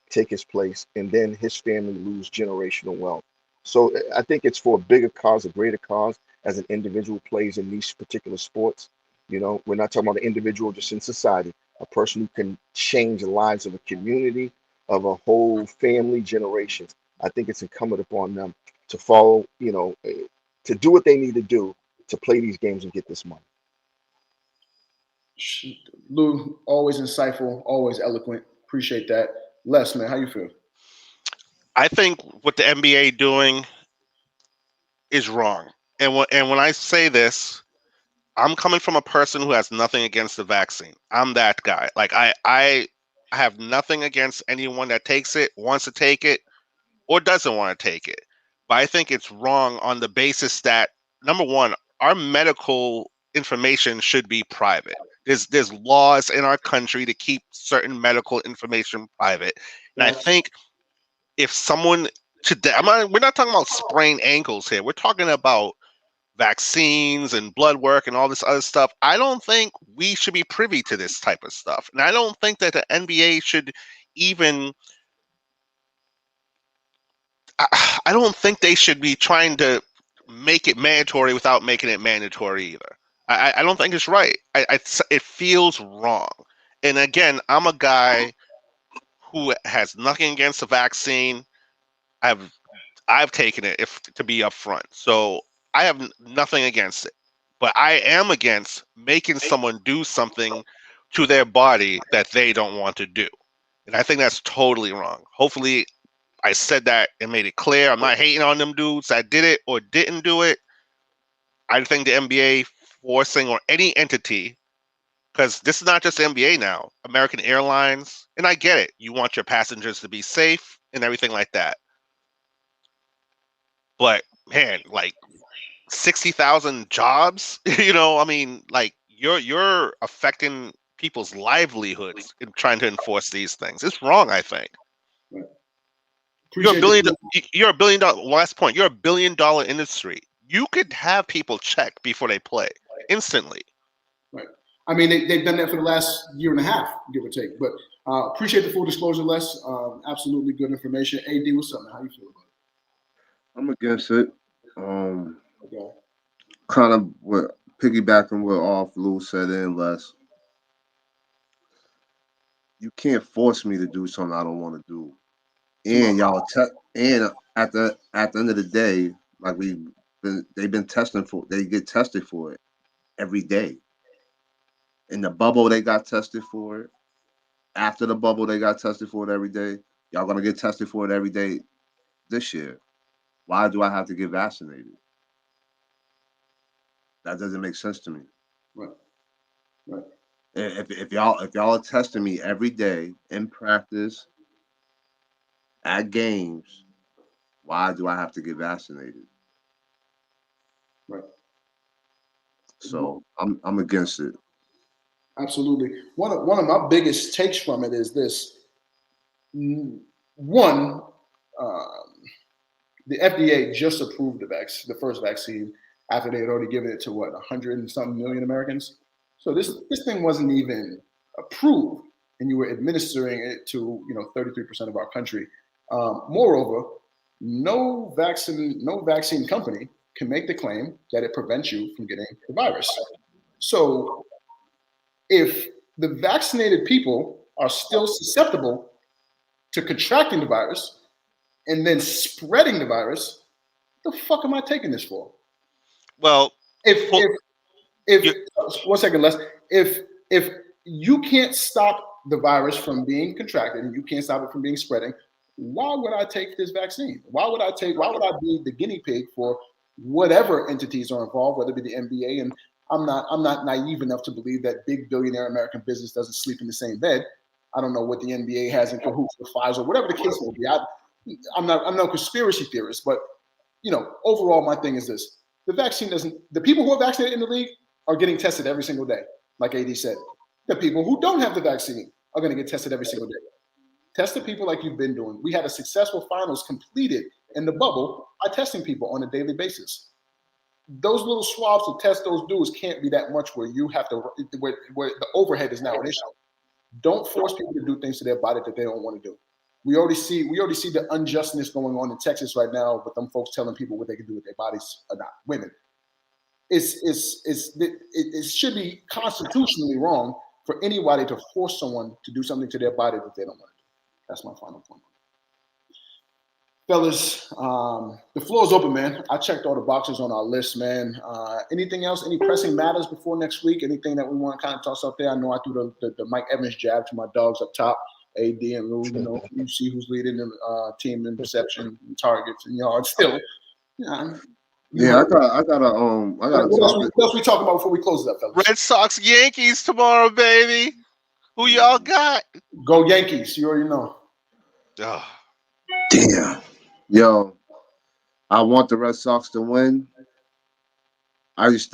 take his place, and then his family lose generational wealth. So I think it's for a bigger cause, a greater cause, as an individual plays in these particular sports. We're not talking about an individual just in society, a person who can change the lives of a community, of a whole family, generations. I think it's incumbent upon them to follow, to do what they need to do to play these games and get this money.
Lou, always insightful, always eloquent. Appreciate that. Les, man, how you feel?
I think what the NBA doing is wrong. And when I say this, I'm coming from a person who has nothing against the vaccine. I'm that guy. Like I have nothing against anyone that takes it, wants to take it, or doesn't want to take it. But I think it's wrong on the basis that number one, our medical information should be private. There's laws in our country to keep certain medical information private. And I
Facts.
think if someone today, we're not talking about sprained ankles here. We're talking about vaccines and blood work and all this other stuff. I don't think we should be privy to this type of stuff. And I don't think that the NBA should even I don't think they should be trying to make it mandatory without making it mandatory either. I don't think it's right. It feels wrong. And again, I'm a guy who has nothing against the vaccine. I've I've taken it if to be upfront. So I have nothing against it. But I am against making someone do something to their body that they don't want to do. And I think that's totally wrong. Hopefully, I said that and made it clear. I'm not hating on them dudes that did it or didn't do it. I think the NBA forcing or any entity, because this is not just the NBA now, American Airlines, and I get it. You want your passengers to be safe and everything like that. But man, like 60,000 jobs, I mean, like you're affecting people's livelihoods in trying to enforce these things. It's wrong, I think.
Right.
You're a
Appreciate
billion.
the
You're $1 billion. Last point. You're $1 billion industry. You could have people check before they play instantly.
right. I mean, they've done that for the last year and a half, give or take. But appreciate the full disclosure, Les. Absolutely good information. AD, what's up, man? How you feel about
I'm against it.
it? Okay.
Kind of what piggybacking what off Lou said in less. You can't force me to do something I don't want to do. And
Tomorrow.
and at the end of the day, like they've been testing for they get tested for it every day. In the bubble they got tested for it. After the bubble they got tested for it every day. Y'all gonna get tested for it every day this year. Why do I have to get vaccinated? That doesn't make sense to me.
Right. Right.
If y'all are testing me every day in practice at games, why do I have to get vaccinated?
Right.
So I'm against it.
Absolutely. One of my biggest takes from it is this. One, the FDA just approved the first vaccine after they had already given it to 100 and some million Americans. So this thing wasn't even approved, and you were administering it to 33% of our country. Moreover, no vaccine company can make the claim that it prevents you from getting the virus. So if the vaccinated people are still susceptible to contracting the virus and then spreading the virus, the fuck am I taking this for?
Well,
If
for,
if
you,
one second, Les, if you can't stop the virus from being contracted and you can't stop it from being spreading, why would I take this vaccine? Why would I be the guinea pig for whatever entities are involved, whether it be the NBA? And I'm not naive enough to believe that big billionaire American business doesn't sleep in the same bed. I don't know what the NBA has in cahoots with Pfizer, whatever the case may be. I'm no conspiracy theorist, but overall, my thing is this: the vaccine doesn't. The people who are vaccinated in the league are getting tested every single day, like AD said. The people who don't have the vaccine are going to get tested every single day. Test the people like you've been doing. We had a successful finals completed in the bubble by testing people on a daily basis. Those little swabs to test those dudes can't be that much where you have to where the overhead is now an issue. Don't force people to do things to their body that they don't want to do. We already see the unjustness going on in Texas right now with them folks telling people what they can do with their bodies or not. Women. It should be constitutionally wrong for anybody to force someone to do something to their body that they don't want to do. That's my final point. Fellas, the floor is open, man. I checked all the boxes on our list, man. Anything else? Any pressing matters before next week? Anything that we want to kind of toss up there? I know I threw the Mike Evans jab to my dogs up top, AD and Lou. You see who's leading the team in reception, and targets, and yards. Still,
Yeah, I got a topic.
What else we talking about before we close it up, fellas?
Red Sox Yankees tomorrow, baby. Who y'all got?
Go Yankees! You already know.
Oh.
Damn. Yo, I want the Red Sox to win. I just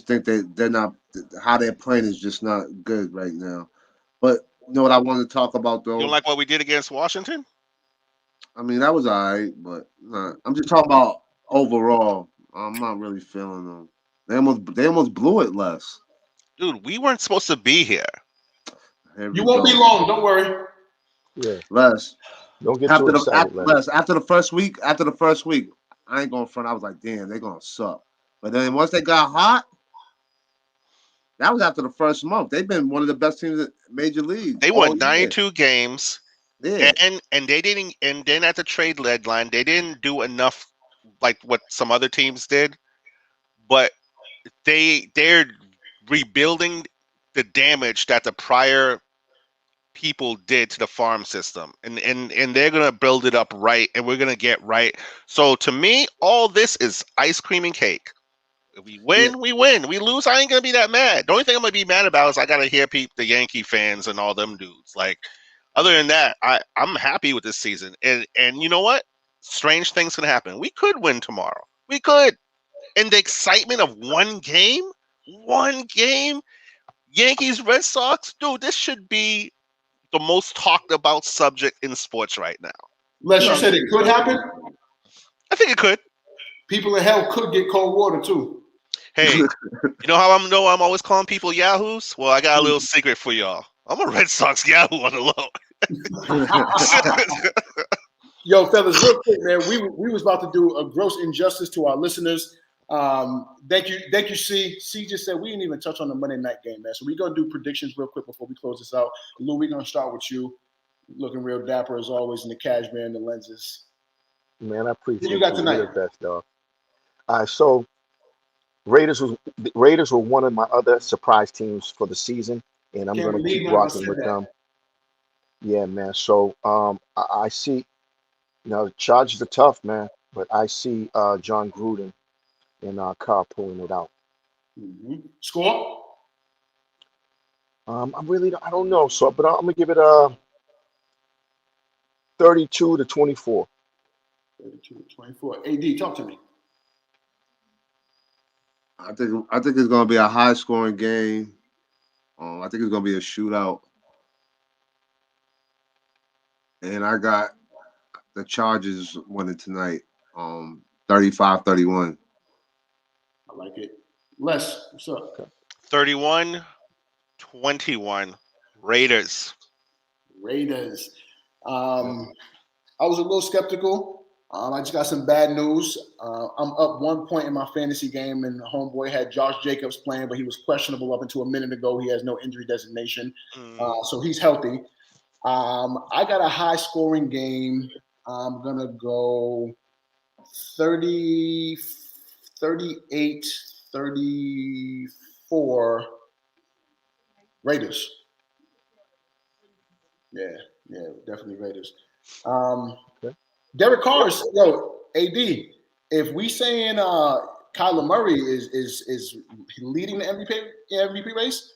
think they're not how they're playing is just not good right now. But you know what I want to talk about though?
You don't like what we did against Washington?
I mean that was alright, but I'm just talking about overall. I'm not really feeling them. They almost blew it less.
Dude, we weren't supposed to be here.
Here
You
we
won't
go.
be long. Don't worry.
Yeah.
Less.
Don't get too excited, man.
After the first week, I ain't going front. I was like, damn, they're gonna suck. But then once they got hot, that was after the first month. They've been one of the best teams in Major League.
They won 92 games.
Yeah.
And they didn't. And then at the trade deadline, they didn't do enough, like what some other teams did. But they're rebuilding the damage that the prior people did to the farm system, and they're gonna build it up right, and we're gonna get right. So to me, all this is ice cream and cake. If we
Yeah.
win, we win. We lose, I ain't gonna be that mad. The only thing I'm gonna be mad about is I gotta hear the Yankee fans and all them dudes. Like, other than that, I'm happy with this season. And you know what? Strange things can happen. We could win tomorrow. We could. And the excitement of one game, Yankees, Red Sox, dude, this should be the most talked about subject in sports right now.
Les, you
No,
said it could happen.
I think it could.
People in hell could get cold water too.
Hey, you know how I'm always calling people yahoos? Well, I got a little secret for y'all. I'm a Red Sox yahoo on the low.
Yo, fellas, real quick, man. We was about to do a gross injustice to our listeners. Thank you, C. C just said we didn't even touch on the Monday night game, man. So we're gonna do predictions real quick before we close this out. Lou, we're gonna start with you. Looking real dapper as always in the cashmere and the lenses.
Man, I appreciate
Who you got tonight?
You're the best, dog. All right, so Raiders were one of my other surprise teams for the season, and I'm
Can't
going to
believe
keep
none of us
rocking
said
with
that.
them. Yeah, man. So I see, the Chargers are tough, man, but I see John Gruden and Carr pulling it out.
Mm-hmm. Score?
I don't know. So, but I'm gonna give it 32-24.
32-24. AD, talk to me.
I think it's gonna be a high scoring game. I think it's gonna be a shootout, and I got the Chargers winning tonight. 35-31.
I like it. Les, what's up?
Okay.
31-21 Raiders.
Raiders. I was a little skeptical. I just got some bad news. I'm up 1 point in my fantasy game, and homeboy had Josh Jacobs playing, but he was questionable up until a minute ago. He has no injury designation, so he's healthy. I got a high-scoring game. I'm going to go 30, 38, 34 Raiders. Yeah, definitely Raiders.
Okay.
Derek Carr is AD. If we saying Kyler Murray is leading the MVP race,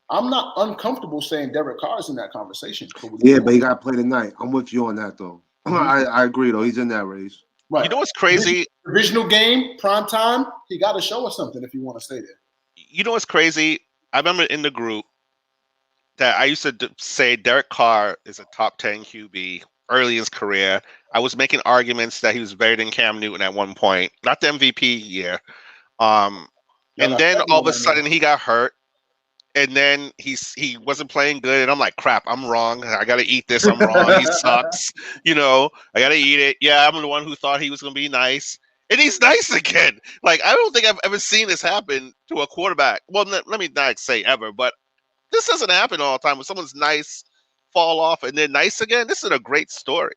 I'm not uncomfortable saying Derek Carr is in that conversation.
Yeah, but he got to play tonight. I'm with you on that though. I agree though. He's in that race.
Right.
You know what's crazy?
Divisional game, prime time. He got to show us something if you want to stay there.
You know what's crazy? I remember in the group that I used to say Derek Carr is a top 10 QB early in his career. I was making arguments that he was better than Cam Newton at one point, not the MVP year. And then all of a sudden he got hurt, and then he wasn't playing good, and I'm like, crap, I'm wrong. I got to eat this. I'm wrong. He sucks. I got to eat it. Yeah, I'm the one who thought he was going to be nice. And he's nice again. Like, I don't think I've ever seen this happen to a quarterback. Well, let me not say ever, but this doesn't happen all the time. When someone's nice, fall off, and they're nice again, this is a great story.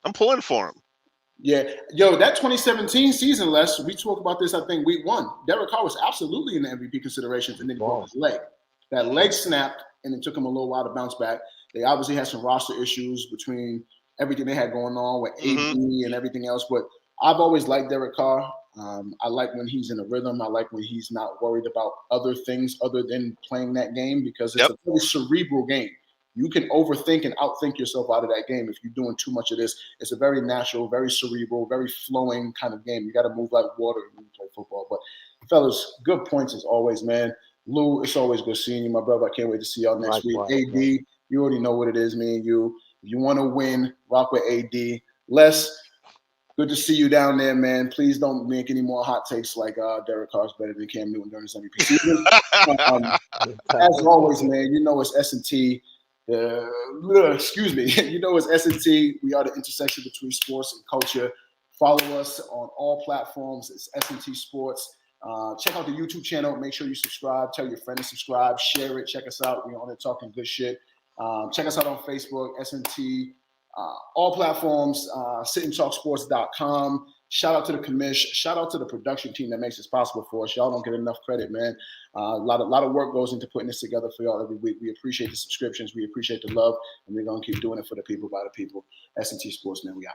I'm pulling for him.
Yeah. That 2017 season, Les, we talked about this, I think, week 1. Derek Carr was absolutely in the MVP considerations, and then he broke his leg. That leg snapped, and it took him a little while to bounce back. They obviously had some roster issues between everything they had going on with AD and everything else, but I've always liked Derek Carr. I like when he's in a rhythm. I like when he's not worried about other things other than playing that game, because it's a very cerebral game. You can overthink and outthink yourself out of that game if you're doing too much of this. It's a very natural, very cerebral, very flowing kind of game. You got to move like water when you play football. But, fellas, good points as always, man. Lou, it's always good seeing you, my brother. I can't wait to see y'all next week. AD, you already know what it is, me and you. If you want to win, rock with AD. Les, good to see you down there, man. Please don't make any more hot takes like Derek Carr's better than Cam Newton during his MVP season. As always, man, it's S&T. Excuse me. It's S&T. We are the intersection between sports and culture. Follow us on all platforms. It's S&T Sports. Check out the YouTube channel. Make sure you subscribe. Tell your friends to subscribe. Share it. Check us out. We're on there talking good shit. Check us out on Facebook, S&T. All platforms, sitandtalksports.com. Shout out to the commish. Shout out to the production team that makes this possible for us. Y'all don't get enough credit, man. A lot of work goes into putting this together for y'all every week. We appreciate the subscriptions. We appreciate the love, and we're gonna keep doing it for the people, by the people. S&T Sports, man. We out.